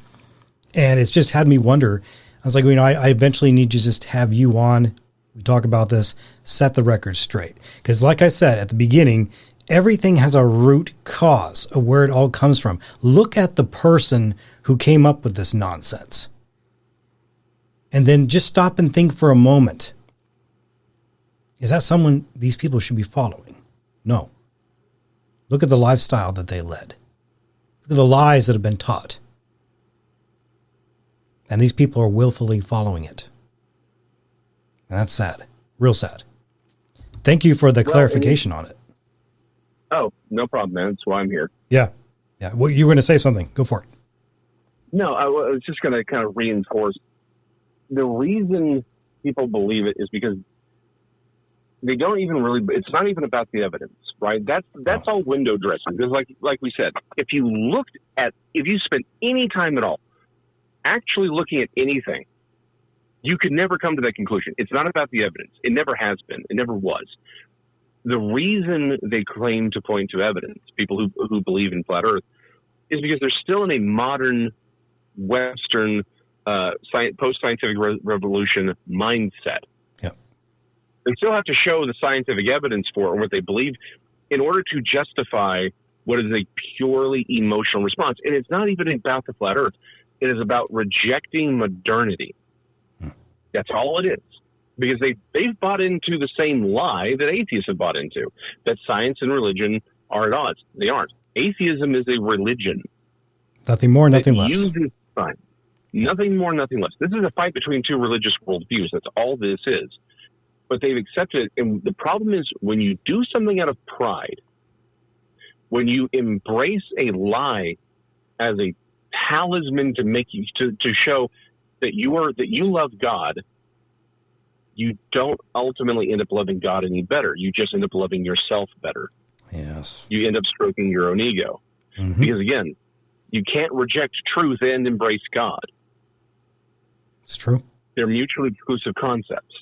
And it's just had me wonder. I was like, I eventually need to just have you on. We talk about this, set the record straight. Because like I said at the beginning, everything has a root cause of where it all comes from. Look at the person who came up with this nonsense. And then just stop and think for a moment. Is that someone these people should be following? No. Look at the lifestyle that they led. Look at the lies that have been taught. And these people are willfully following it. And that's sad. Real sad. Thank you for the clarification on it. Oh, no problem, man. That's why I'm here. Yeah. Well, you were going to say something. Go for it. No, I was just going to kind of reinforce the reason people believe it is because they don't even really, it's not even about the evidence, right? That's all window dressing. Because like we said, if you spent any time at all actually looking at anything, you could never come to that conclusion. It's not about the evidence. It never has been. It never was. The reason they claim to point to evidence, people who believe in flat earth, is because they're still in a modern Western post-scientific revolution mindset. Yeah. They still have to show the scientific evidence for it or what they believe in order to justify what is a purely emotional response. And it's not even about the flat earth. It is about rejecting modernity. That's all it is. Because they've bought into the same lie that atheists have bought into, that science and religion are at odds. They aren't. Atheism is a religion. Nothing more, nothing less. Uses science. Nothing more, nothing less. This is a fight between two religious worldviews. That's all this is. But they've accepted it. And the problem is when you do something out of pride, when you embrace a lie as a talisman to make you to show that you love God, you don't ultimately end up loving God any better. You just end up loving yourself better. Yes. You end up stroking your own ego. Mm-hmm. Because again, you can't reject truth and embrace God. It's true. They're mutually exclusive concepts.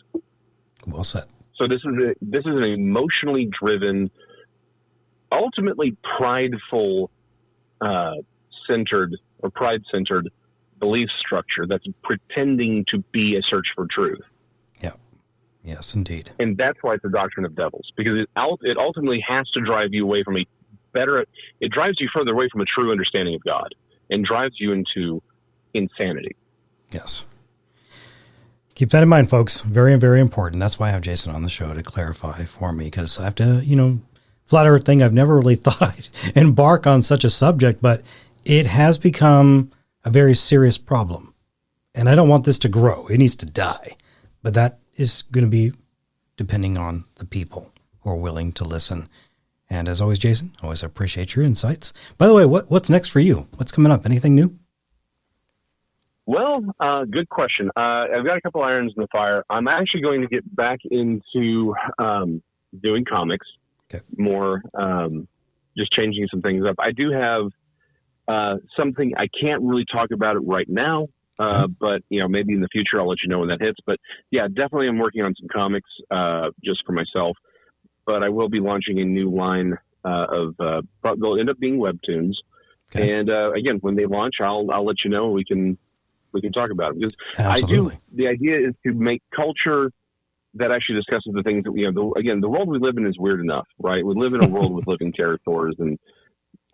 Well said. So this is an emotionally driven, ultimately prideful, pride-centered belief structure that's pretending to be a search for truth. Yeah. Yes, indeed. And that's why it's a doctrine of devils, because it ultimately has to drive you away from it drives you further away from a true understanding of God and drives you into insanity. Yes. Keep that in mind, folks. Very, very important. That's why I have Jason on the show to clarify for me, because I have to, flat earth thing, I've never really thought I'd embark on such a subject, but it has become a very serious problem. And I don't want this to grow. It needs to die. But that is going to be depending on the people who are willing to listen. And as always, Jason, always appreciate your insights. By the way, what's next for you? What's coming up? Anything new? Well, good question. I've got a couple irons in the fire. I'm actually going to get back into doing comics, more, just changing some things up. I do have something, I can't really talk about it right now, but maybe in the future I'll let you know when that hits. But yeah, definitely I'm working on some comics just for myself. But I will be launching a new line they'll end up being webtoons. Okay. And again, when they launch, I'll let you know. We can talk about it, because Absolutely. The idea is to make culture that actually discusses the things that the world we live in is weird enough, right? We live in a world with living pterosaurs and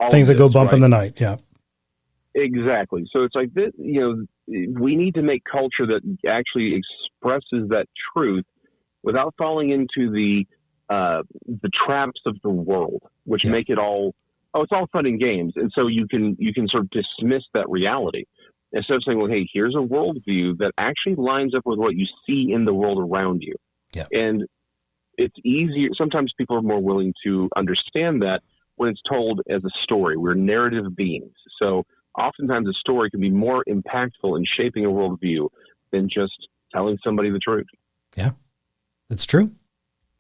all things that go bump in the night. Yeah, exactly. So it's like this, we need to make culture that actually expresses that truth without falling into the traps of the world, which make it all, it's all fun and games. And so you can sort of dismiss that reality instead of saying, well, hey, here's a worldview that actually lines up with what you see in the world around you. Yeah. And it's easier. Sometimes people are more willing to understand that when it's told as a story. We're narrative beings. So oftentimes a story can be more impactful in shaping a worldview than just telling somebody the truth. Yeah. It's true.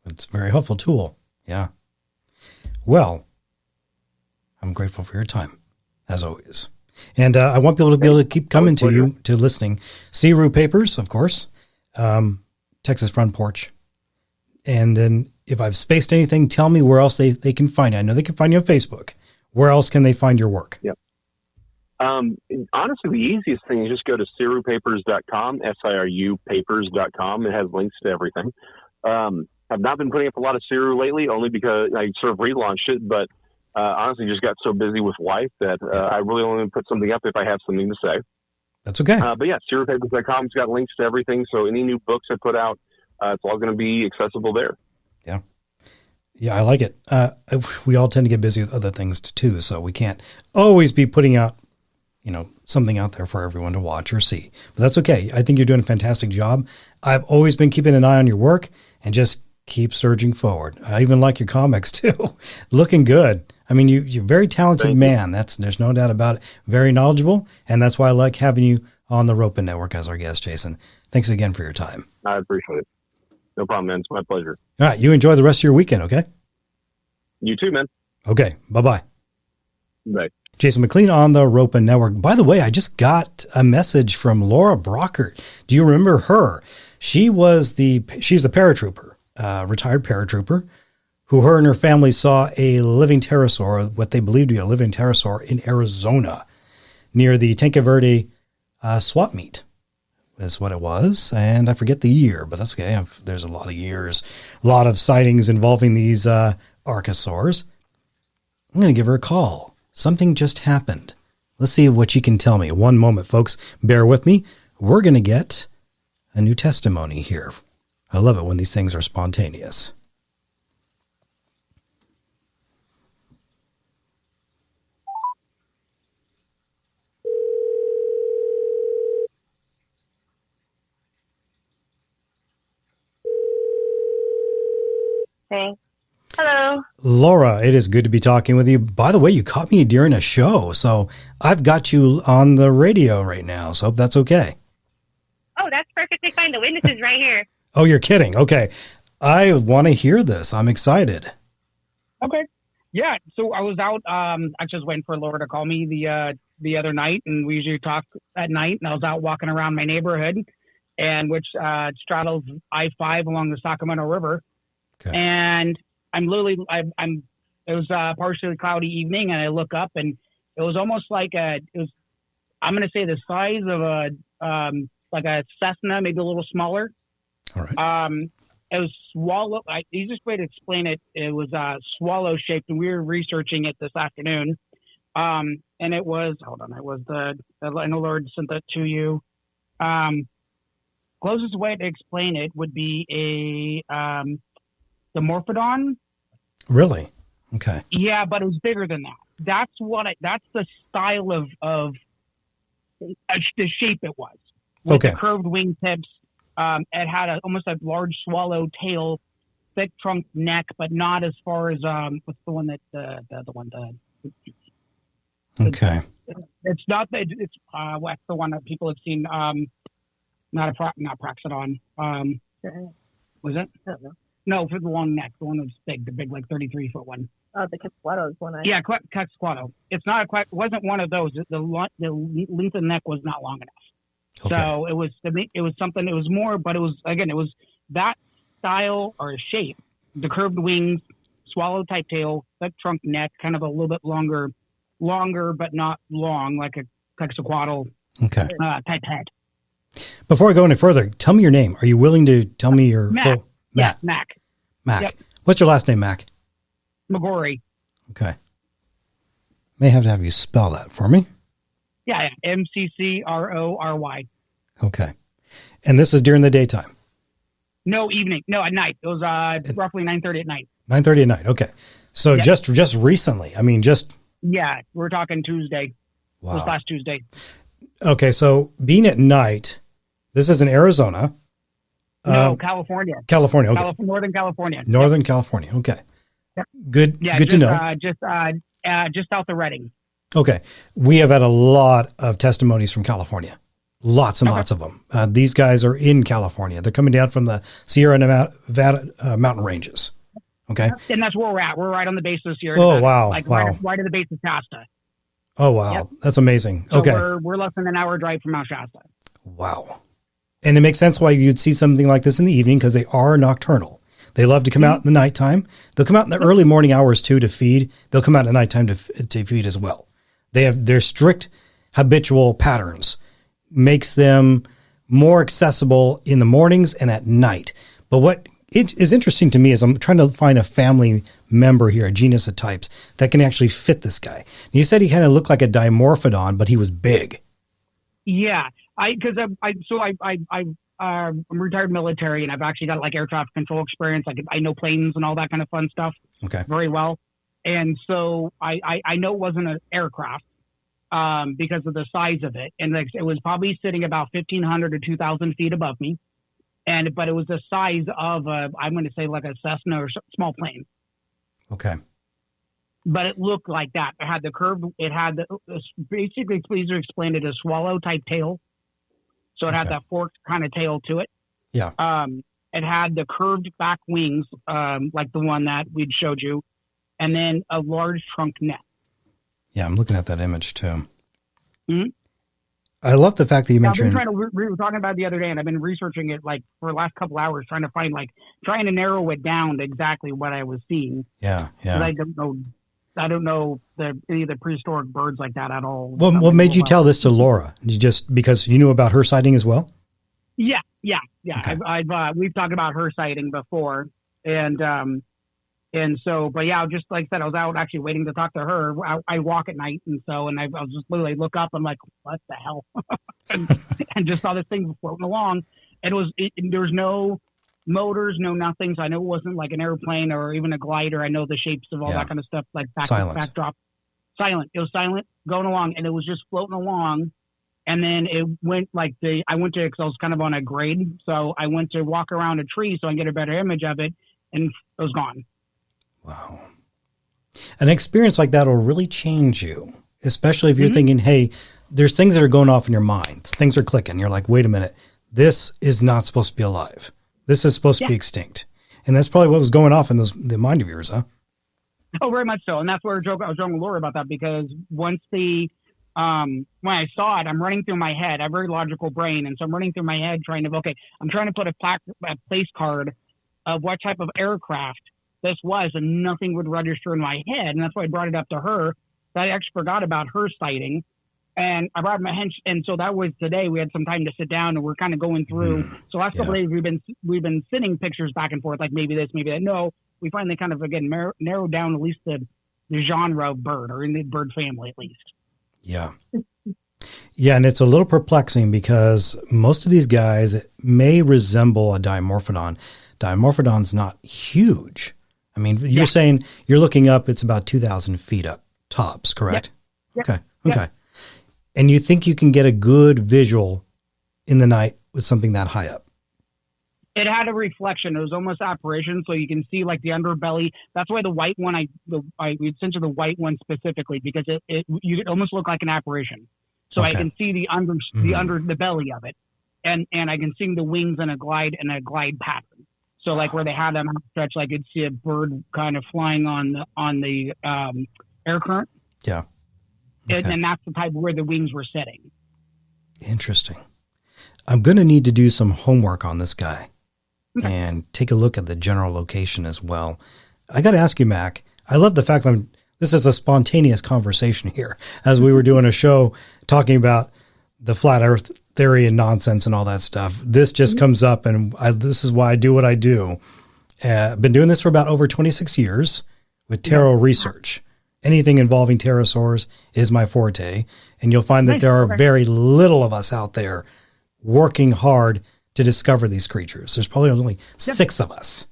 It's a very helpful tool. Yeah. Well, I'm grateful for your time, as always. And I want people to be able to keep coming to you, to listening. CRU Papers, of course. Texas Front Porch. And then if I've spaced anything, tell me where else they can find you. I know they can find you on Facebook. Where else can they find your work? Yep. Honestly, the easiest thing is just go to sirupapers.com, SIRUpapers.com. It has links to everything. I've not been putting up a lot of Siru lately, only because I sort of relaunched it, but honestly just got so busy with life that I really only put something up if I have something to say. That's okay. But yeah, sirupapers.com has got links to everything, so any new books I put out, it's all going to be accessible there. Yeah. Yeah, I like it. We all tend to get busy with other things too, so we can't always be putting out, something out there for everyone to watch or see. But that's okay. I think you're doing a fantastic job. I've always been keeping an eye on your work and just keep surging forward. I even like your comics too. Looking good. I mean, you're a very talented man. There's no doubt about it. Very knowledgeable. And that's why I like having you on the Ropen Network as our guest, Jason. Thanks again for your time. I appreciate it. No problem, man. It's my pleasure. All right. You enjoy the rest of your weekend. Okay. You too, man. Okay. Bye-bye. Bye. Jason Mclean on the Ropen Network. By the way, I just got a message from Laura Brockert. Do you remember her? She's the paratrooper, retired paratrooper, who her and her family saw a living pterosaur, what they believed to be a living pterosaur in Arizona near the Tanque Verde swap meet is what it was. And I forget the year, but that's okay. There's a lot of years, a lot of sightings involving these archosaurs. I'm going to give her a call. Something just happened. Let's see what she can tell me. One moment, folks. Bear with me. We're going to get a new testimony here. I love it when these things are spontaneous. Hey. Hello. Laura, it is good to be talking with you. By the way, you caught me during a show, so I've got you on the radio right now, so that's okay. Oh, that's perfectly fine. The witness is right here. Oh, you're kidding. Okay. I want to hear this. I'm excited. Okay. Yeah. So I was out, I just waiting for Laura to call me the other night, and we usually talk at night, and I was out walking around my neighborhood, and which straddles I-5 along the Sacramento River. Okay. And I'm literally, it was a partially cloudy evening, and I look up, and it was almost like I'm going to say the size of like a Cessna, maybe a little smaller. All right. It was swallow. The easiest way to explain it, it was swallow shaped, and we were researching it this afternoon. And it was, I know Lord sent that to you. Closest way to explain it would be the Morphodon. Really? Okay. Yeah, but it was bigger than that. That's the style of the shape it was. With Okay. the curved wingtips. It had almost a large swallow tail, thick trunk neck, but not as far as what's the one that the other one Okay. It's not that it's what's the one that people have seen. Not Praxodon. Was it? I don't know. No, for the long neck, the one that's big, the big like 33-foot one. Oh, the Quetzalcoatl is one. Yeah, Quetzalcoatl. It's not it wasn't one of those. The length of the neck was not long enough. Okay. So it was something. It was more, but it was that style or shape. The curved wings, swallow type tail, thick trunk neck, kind of a little bit longer, but not long, like a Quetzalcoatl Okay. type head. Before I go any further, tell me your name. Are you willing to tell me your Mac. full Mac? Yeah, Mac. Mac. Yep. What's your last name, Mac? McGorry. Okay. May have to have you spell that for me. Yeah, McCrory. Okay. And this is during the daytime? No, evening. No, at night. It was roughly 9:30 at night. 9:30 at night. Okay. So Yep. just recently. I mean, just. Yeah, we're talking Tuesday. Wow. It was last Tuesday. Okay. So being at night, this is in Arizona. No, California. California. Okay. Northern California. Northern California. Okay. Yep. Good. Yeah, good to know. Just south of Redding. Okay. We have had a lot of testimonies from California. Lots and lots of them. These guys are in California. They're coming down from the Sierra Nevada mountain ranges. Okay. And that's where we're at. We're right on the base of Sierra Oh, Nevada, wow. Like wow. right at the base of Shasta. Oh, wow. Yep. That's amazing. So okay. We're less than an hour drive from Mount Shasta. Wow. And it makes sense why you'd see something like this in the evening, because they are nocturnal. They love to come out in the nighttime. They'll come out in the early morning hours too to feed. They'll come out at nighttime to feed as well. They have their strict habitual patterns makes them more accessible in the mornings and at night. But what it is interesting to me is I'm trying to find a family member here, a genus of types that can actually fit this guy. You said he kind of looked like a dimorphodon, but he was big. Yeah, I'm retired military, and I've actually got like air traffic control experience. I know planes and all that kind of fun stuff very well. And so I know it wasn't an aircraft because of the size of it. And it was probably sitting about 1,500 to 2,000 feet above me. But it was the size of I'm going to say like a Cessna or small plane. Okay. But it looked like that. It had the curved, basically, please explain it as swallow type tail. So it had that forked kind of tail to it. Yeah. It had the curved back wings, like the one that we'd showed you, and then a large trunk neck. Yeah, I'm looking at that image too. Mm-hmm. I love the fact that you mentioned. We were talking about it the other day, and I've been researching it like for the last couple hours, trying to narrow it down to exactly what I was seeing. Yeah. I don't know any of the prehistoric birds like that at all. Well, what made you tell this to Laura? You just because you knew about her sighting as well? Yeah. Okay. We've talked about her sighting before, and so, but yeah, just like I said, I was out actually waiting to talk to her. I walk at night, and I was just literally look up. I'm like, what the hell? and just saw this thing floating along. And there was no motors, no nothing. So I know it wasn't like an airplane or even a glider. I know the shapes of all that kind of stuff, like backdrop. Silent. It was silent going along, and it was just floating along. And then it went because I was kind of on a grade. So I went to walk around a tree so I can get a better image of it, and it was gone. Wow. An experience like that will really change you, especially if you're thinking, hey, there's things that are going off in your mind. Things are clicking. You're like, wait a minute. This is not supposed to be alive. This is supposed to be extinct. And that's probably what was going off in the mind of yours, huh? Oh, very much so. And that's where I was joking with Laura about that, because once when I saw it, I'm running through my head. I have a very logical brain. And so I'm running through my head I'm trying to put a place card of what type of aircraft this was, and nothing would register in my head. And that's why I brought it up to her. I actually forgot about her sighting. And I brought my hench, and so that was today. We had some time to sit down, and we're kind of going through. So last couple of days we've been sending pictures back and forth, like maybe this, maybe that. No, we finally kind of again narrowed down at least the genre of bird, or in the bird family at least. Yeah. Yeah, and it's a little perplexing because most of these guys may resemble a dimorphodon. Dimorphodon's not huge. I mean, you're saying you're looking up, it's about 2,000 feet up tops, correct? Yep. Okay. And you think you can get a good visual in the night with something that high up? It had a reflection. It was almost apparition, so you can see like the underbelly. That's why the white one, we'd censor the white one specifically, because you almost look like an apparition. So I can see the belly of it, and I can see the wings and a glide pattern. So like where they had them outstretched, like you'd see a bird kind of flying on the air current. Yeah. Okay. And that's the type where the wings were sitting. Interesting. I'm going to need to do some homework on this guy and take a look at the general location as well. I got to ask you, Mac, I love the fact that this is a spontaneous conversation here as we were doing a show talking about the flat earth theory and nonsense and all that stuff. This just comes up, and this is why I do what I do. I've been doing this for about over 26 years with ptero research. Anything involving pterosaurs is my forte, and you'll find that there are very little of us out there working hard to discover these creatures. There's probably only 6 of us.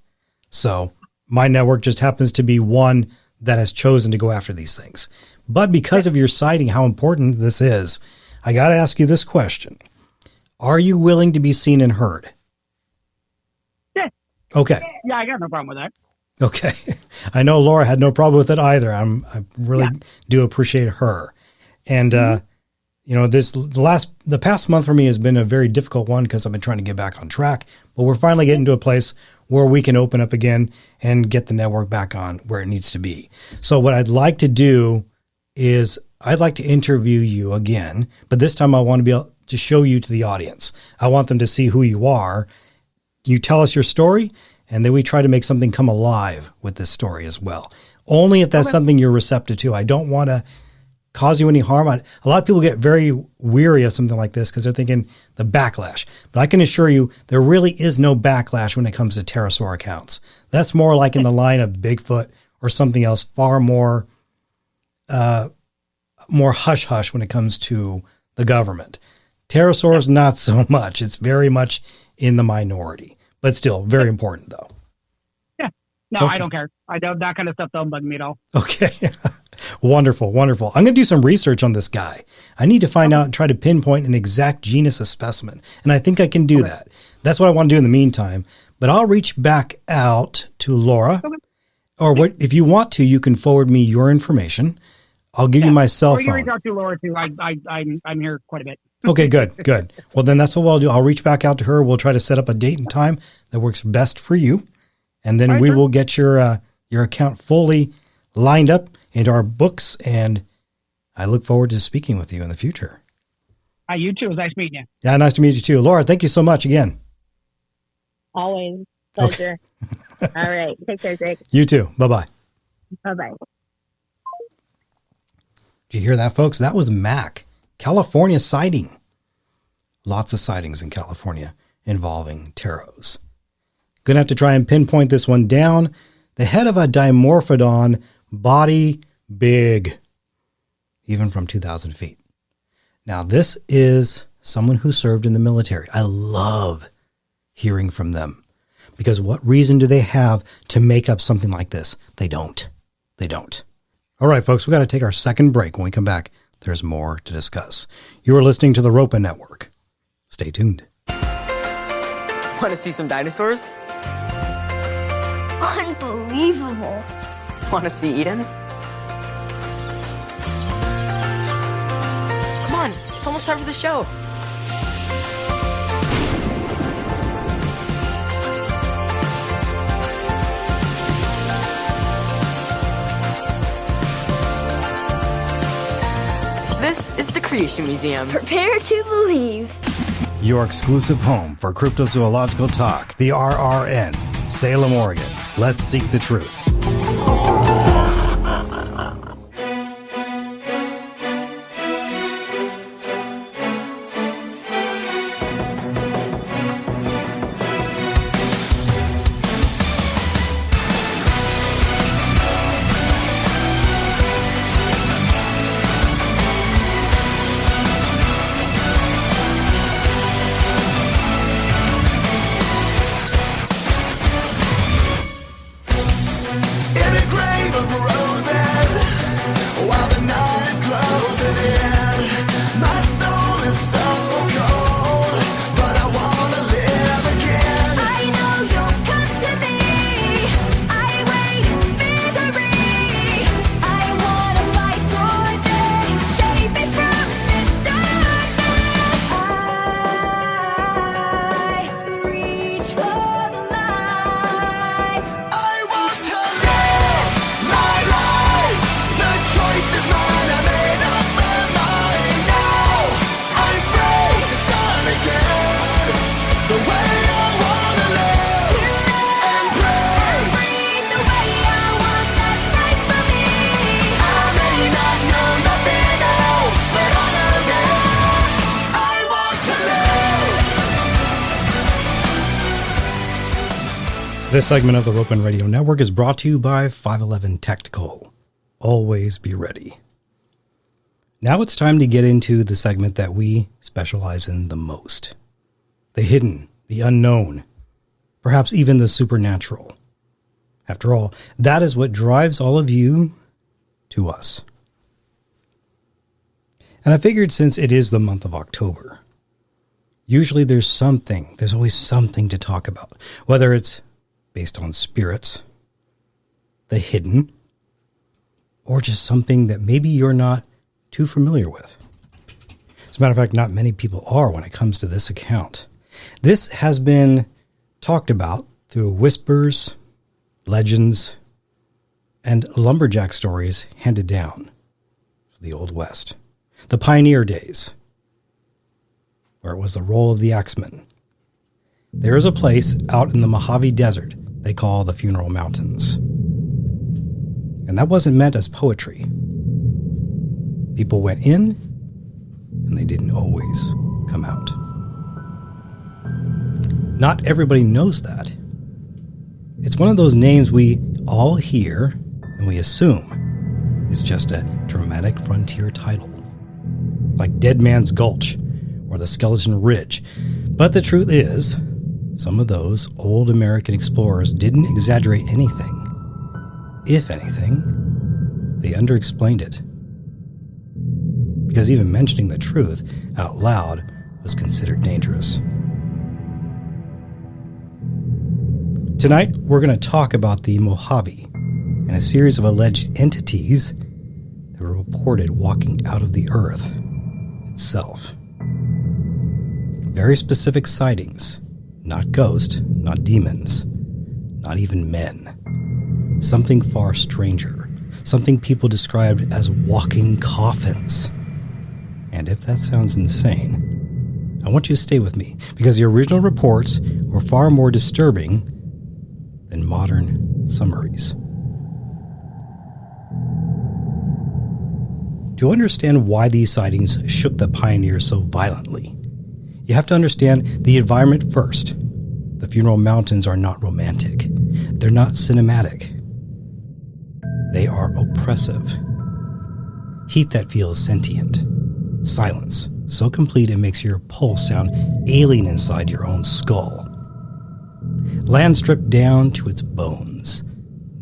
So my network just happens to be one that has chosen to go after these things. But because of your citing how important this is, I got to ask you this question. Are you willing to be seen and heard? Yeah. Okay. Yeah, I got no problem with that. Okay. I know Laura had no problem with it either. I really do appreciate her. And, the past month for me has been a very difficult one because I've been trying to get back on track, but we're finally getting to a place where we can open up again and get the network back on where it needs to be. So what I'd like to do is I'd like to interview you again, but this time I want to be able to show you to the audience. I want them to see who you are. You tell us your story, and then we try to make something come alive with this story as well. Only if that's something you're receptive to. I don't want to cause you any harm. A lot of people get very weary of something like this because they're thinking the backlash. But I can assure you there really is no backlash when it comes to pterosaur accounts. That's more like in the line of Bigfoot or something else, far more hush-hush when it comes to the government. Pterosaurs, not so much. It's very much in the minority, but still very important though. Yeah. No, okay. I don't care. That kind of stuff don't bug me at all. Okay. Wonderful. Wonderful. I'm going to do some research on this guy. I need to find out and try to pinpoint an exact genus of specimen. And I think I can do that. That's what I want to do in the meantime, but I'll reach back out to Laura or what, if you want to, you can forward me your information. I'll give you my cell phone. Or you reach out to Laura too. I'm here quite a bit. Okay, good. Well, then that's what I'll do. I'll reach back out to her. We'll try to set up a date and time that works best for you. And then we will get your account fully lined up into our books. And I look forward to speaking with you in the future. You too. It was nice meeting you. Yeah, nice to meet you too. Laura, thank you so much again. Always. Pleasure. Okay. All right. Take care, Jake. You too. Bye-bye. Bye-bye. Did you hear that, folks? That was Mac. California sighting. Lots of sightings in California involving pteros. Gonna have to try and pinpoint this one down. The head of a dimorphodon, body big, even from 2,000 feet. Now, this is someone who served in the military. I love hearing from them because what reason do they have to make up something like this? They don't. All right, folks, we got to take our second break. When we come back, there's more to discuss. You are listening to the Ropen Network. Stay tuned. Want to see some dinosaurs? Unbelievable. Want to see Eden? Come on, it's almost time for the show. This is the Creation Museum. Prepare to believe. Your exclusive home for cryptozoological talk, the RRN, Salem, Oregon. Let's seek the truth. This segment of the Ropen Radio Network is brought to you by 511 Tactical. Always be ready. Now it's time to get into the segment that we specialize in the most. The hidden, the unknown, perhaps even the supernatural. After all, that is what drives all of you to us. And I figured since it is the month of October, usually there's always something to talk about, whether it's based on spirits, the hidden, or just something that maybe you're not too familiar with. As a matter of fact, not many people are when it comes to this account. This has been talked about through whispers, legends, and lumberjack stories handed down from the Old West. The pioneer days, where it was the role of the axeman. There is a place out in the Mojave Desert they call the Funeral Mountains. And that wasn't meant as poetry. People went in, and they didn't always come out. Not everybody knows that. It's one of those names we all hear, and we assume it's just a dramatic frontier title, like Dead Man's Gulch or the Skeleton Ridge. But the truth is, some of those old American explorers didn't exaggerate anything. If anything, they underexplained it. Because even mentioning the truth out loud was considered dangerous. Tonight, we're going to talk about the Mojave and a series of alleged entities that were reported walking out of the earth itself. Very specific sightings. Not ghosts, not demons, not even men. Something far stranger. Something people described as walking coffins. And if that sounds insane, I want you to stay with me, because the original reports were far more disturbing than modern summaries. To understand why these sightings shook the pioneers so violently, you have to understand the environment first. The Funeral Mountains are not romantic. They're not cinematic. They are oppressive. Heat that feels sentient. Silence so complete it makes your pulse sound alien inside your own skull. Land stripped down to its bones.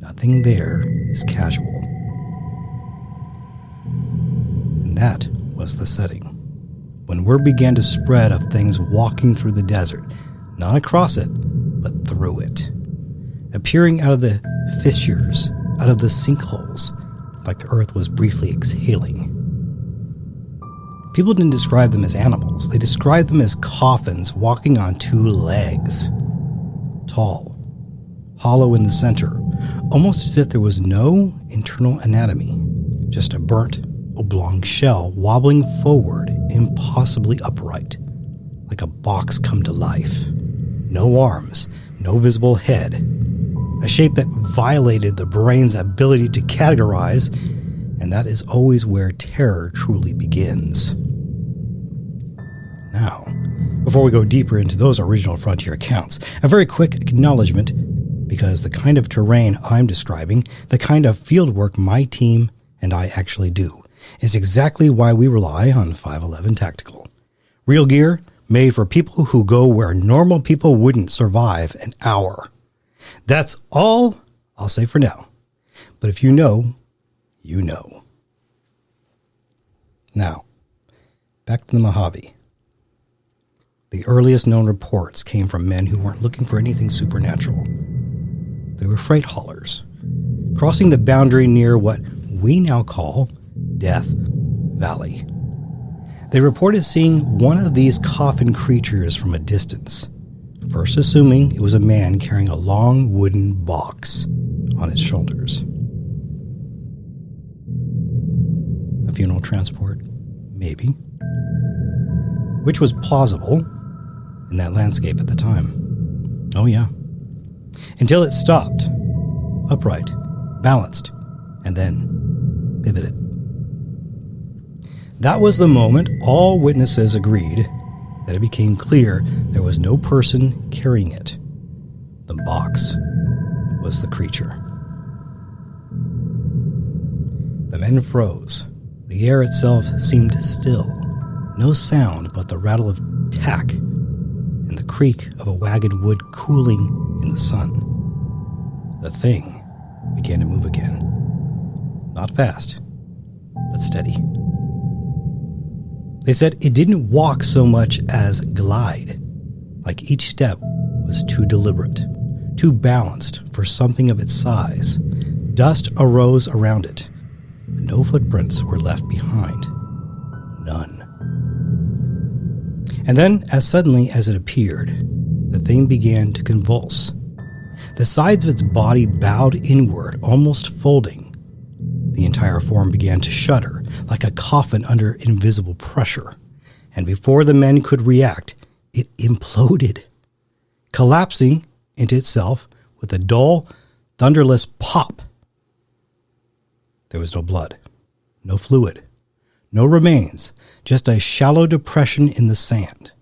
Nothing there is casual. And that was the setting. When word began to spread of things walking through the desert, not across it, but through it. Appearing out of the fissures, out of the sinkholes, like the earth was briefly exhaling. People didn't describe them as animals. They described them as coffins walking on two legs. Tall, hollow in the center, almost as if there was no internal anatomy, just a burnt, oblong shell wobbling forward, impossibly upright, like a box come to life. No arms, no visible head. A shape that violated the brain's ability to categorize, and that is always where terror truly begins. Now, before we go deeper into those original frontier accounts, a very quick acknowledgement, because the kind of terrain I'm describing, the kind of fieldwork my team and I actually do, is exactly why we rely on 511 Tactical. Real gear made for people who go where normal people wouldn't survive an hour. That's all I'll say for now. But if you know, you know. Now, back to the Mojave. The earliest known reports came from men who weren't looking for anything supernatural. They were freight haulers, crossing the boundary near what we now call Death Valley. They reported seeing one of these coffin creatures from a distance, first assuming it was a man carrying a long wooden box on his shoulders. A funeral transport? Maybe. Which was plausible in that landscape at the time. Oh yeah. Until it stopped, upright, balanced, and then pivoted. That was the moment all witnesses agreed that it became clear there was no person carrying it. The box was the creature. The men froze. The air itself seemed still. No sound but the rattle of tack and the creak of a wagon wood cooling in the sun. The thing began to move again. Not fast, but steady. They said it didn't walk so much as glide, like each step was too deliberate, too balanced for something of its size. Dust arose around it, but no footprints were left behind. None. And then, as suddenly as it appeared, the thing began to convulse. The sides of its body bowed inward, almost folding. The entire form began to shudder, like a coffin under invisible pressure. And before the men could react, it imploded, collapsing into itself with a dull, thunderless pop. There was no blood, no fluid, no remains, just a shallow depression in the sand,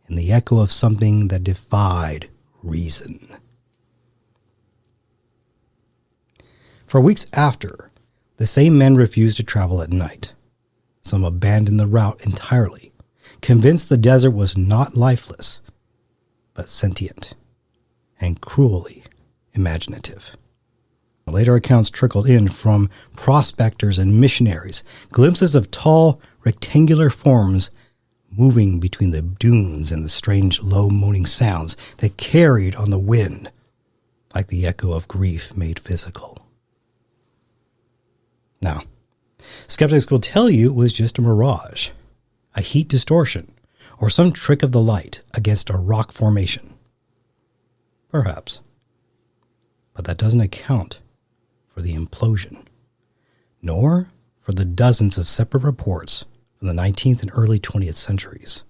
and the echo of something that defied reason. For weeks after, the same men refused to travel at night. Some abandoned the route entirely, convinced the desert was not lifeless, but sentient and cruelly imaginative. Later accounts trickled in from prospectors and missionaries, glimpses of tall, rectangular forms moving between the dunes and the strange low moaning sounds that carried on the wind like the echo of grief made physical. Now, skeptics will tell you it was just a mirage, a heat distortion, or some trick of the light against a rock formation. Perhaps. But that doesn't account for the implosion, nor for the dozens of separate reports from the 19th and early 20th centuries,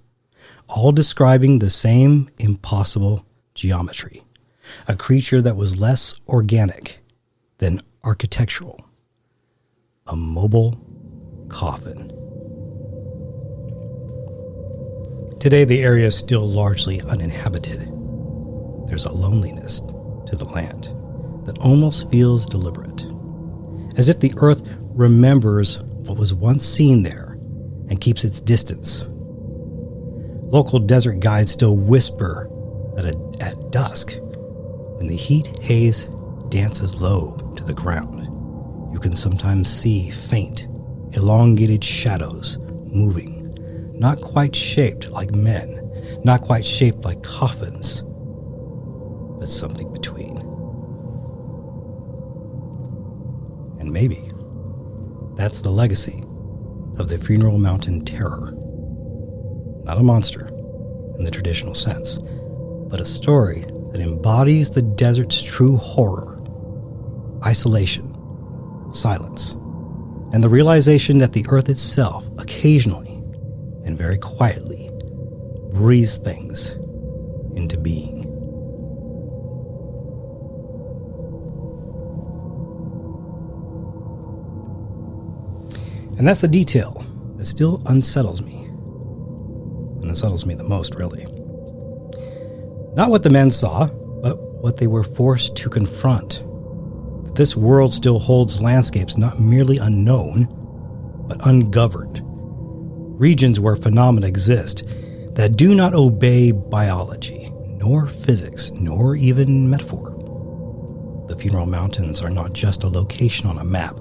all describing the same impossible geometry, a creature that was less organic than architectural, a mobile coffin. Today, the area is still largely uninhabited. There's a loneliness to the land that almost feels deliberate, as if the earth remembers what was once seen there and keeps its distance. Local desert guides still whisper that at dusk, when the heat haze dances low to the ground, you can sometimes see faint, elongated shadows moving, not quite shaped like men, not quite shaped like coffins, but something between. And maybe that's the legacy of the Funeral Mountain Terror. Not a monster in the traditional sense, but a story that embodies the desert's true horror, isolation, silence, and the realization that the earth itself occasionally and very quietly breathes things into being. And that's the detail that still unsettles me, and unsettles me the most, really. Not what the men saw, but what they were forced to confront. That this world still holds landscapes not merely unknown, but ungoverned. Regions where phenomena exist that do not obey biology, nor physics, nor even metaphor. The Funeral Mountains are not just a location on a map.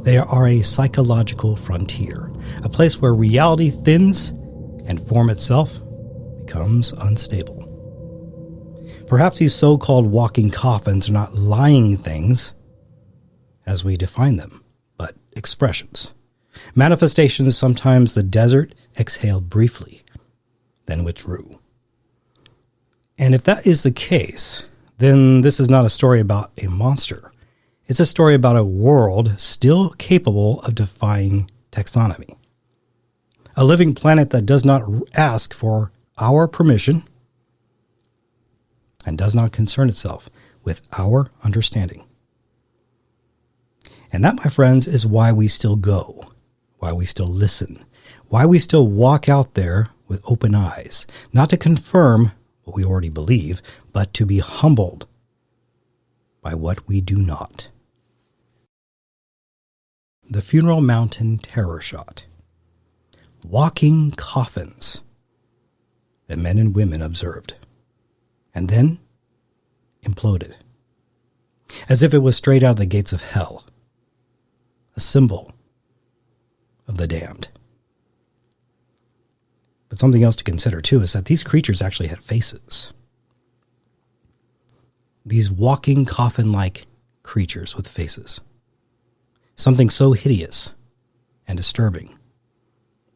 They are a psychological frontier, a place where reality thins and form itself becomes unstable. Perhaps these so-called walking coffins are not lying things as we define them, but expressions. Manifestations sometimes the desert exhaled briefly, then withdrew. And if that is the case, then this is not a story about a monster. It's a story about a world still capable of defying taxonomy. A living planet that does not ask for our permission and does not concern itself with our understanding. And that, my friends, is why we still go, why we still listen, why we still walk out there with open eyes, not to confirm what we already believe, but to be humbled by what we do not. The Funeral Mountain Terror Shot. Walking coffins that men and women observed, and then imploded, as if it was straight out of the gates of hell, a symbol of the damned. But something else to consider, too, is that these creatures actually had faces. These walking coffin-like creatures with faces. Something so hideous and disturbing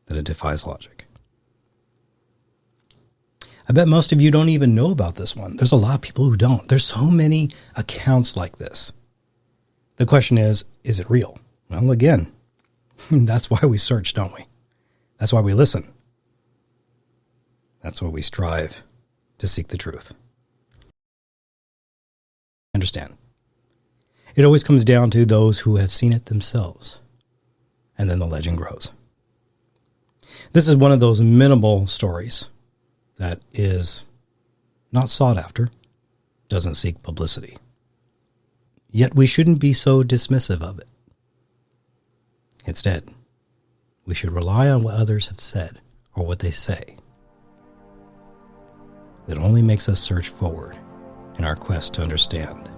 that it defies logic. I bet most of you don't even know about this one. There's a lot of people who don't. There's so many accounts like this. The question is it real? Well, again, that's why we search, don't we? That's why we listen. That's why we strive to seek the truth. Understand. It always comes down to those who have seen it themselves. And then the legend grows. This is one of those minimal stories that is not sought after, doesn't seek publicity. Yet we shouldn't be so dismissive of it. Instead, we should rely on what others have said or what they say. That only makes us search forward in our quest to understand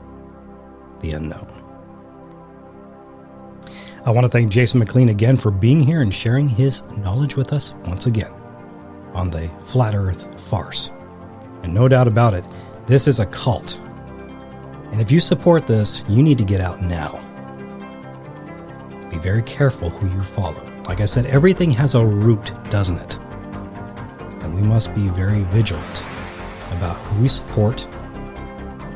the unknown. I want to thank Jason Mclean again for being here and sharing his knowledge with us once again on the Flat Earth farce. And no doubt about it, this is a cult. And if you support this, you need to get out now. Be very careful who you follow. Like I said, everything has a root, doesn't it? And we must be very vigilant about who we support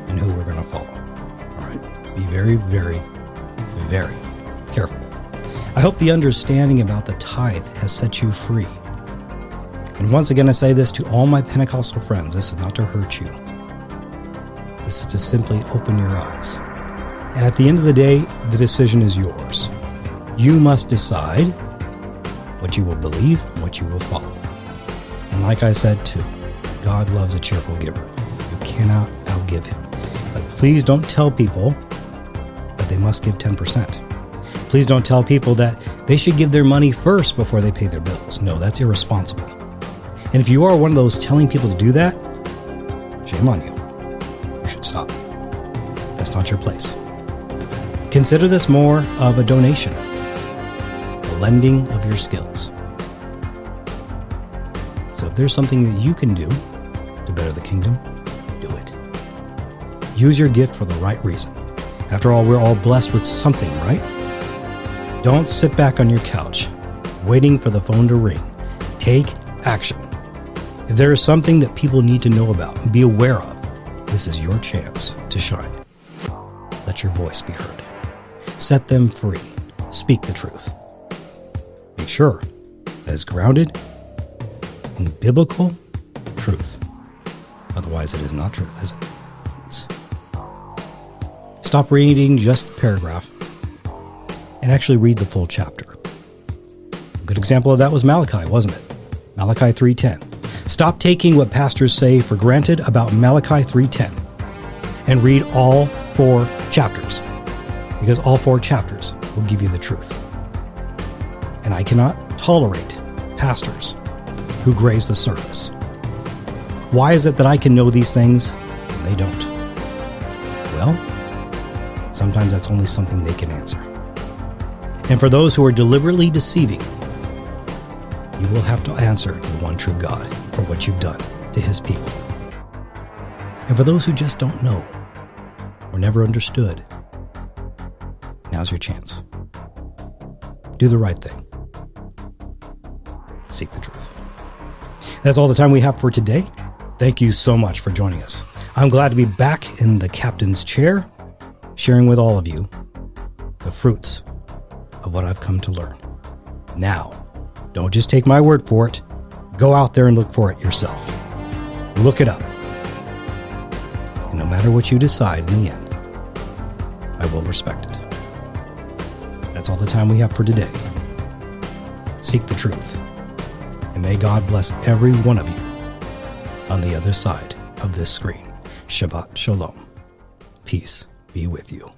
and who we're going to follow. All right? Be very, very, very careful. I hope the understanding about the tithe has set you free. And once again, I say this to all my Pentecostal friends. This is not to hurt you. This is to simply open your eyes. And at the end of the day, the decision is yours. You must decide what you will believe and what you will follow. And like I said too, God loves a cheerful giver. You cannot outgive him. But please don't tell people that they must give 10%. Please don't tell people that they should give their money first before they pay their bills. No, that's irresponsible. And if you are one of those telling people to do that, shame on you. You should stop. That's not your place. Consider this more of a donation, a lending of your skills. So if there's something that you can do to better the kingdom, do it. Use your gift for the right reason. After all, we're all blessed with something, right? Don't sit back on your couch, waiting for the phone to ring. Take action. If there is something that people need to know about and be aware of, this is your chance to shine. Let your voice be heard. Set them free. Speak the truth. Make sure that it's grounded in biblical truth. Otherwise, it is not truth, is it? Stop reading just the paragraph and actually read the full chapter. A good example of that was Malachi, wasn't it? Malachi 3:10. Stop taking what pastors say for granted about Malachi 3:10 and read all 4 chapters, because all 4 chapters will give you the truth. And I cannot tolerate pastors who graze the surface. Why is it that I can know these things and they don't? Well, sometimes that's only something they can answer. And for those who are deliberately deceiving, you will have to answer to the one true God for what you've done to his people. And for those who just don't know or never understood, now's your chance. Do the right thing. Seek the truth. That's all the time we have for today. Thank you so much for joining us. I'm glad to be back in the captain's chair, sharing with all of you the fruits of what I've come to learn. Now, don't just take my word for it. Go out there and look for it yourself. Look it up. And no matter what you decide in the end, I will respect it. That's all the time we have for today. Seek the truth. And may God bless every one of you on the other side of this screen. Shabbat Shalom. Peace be with you.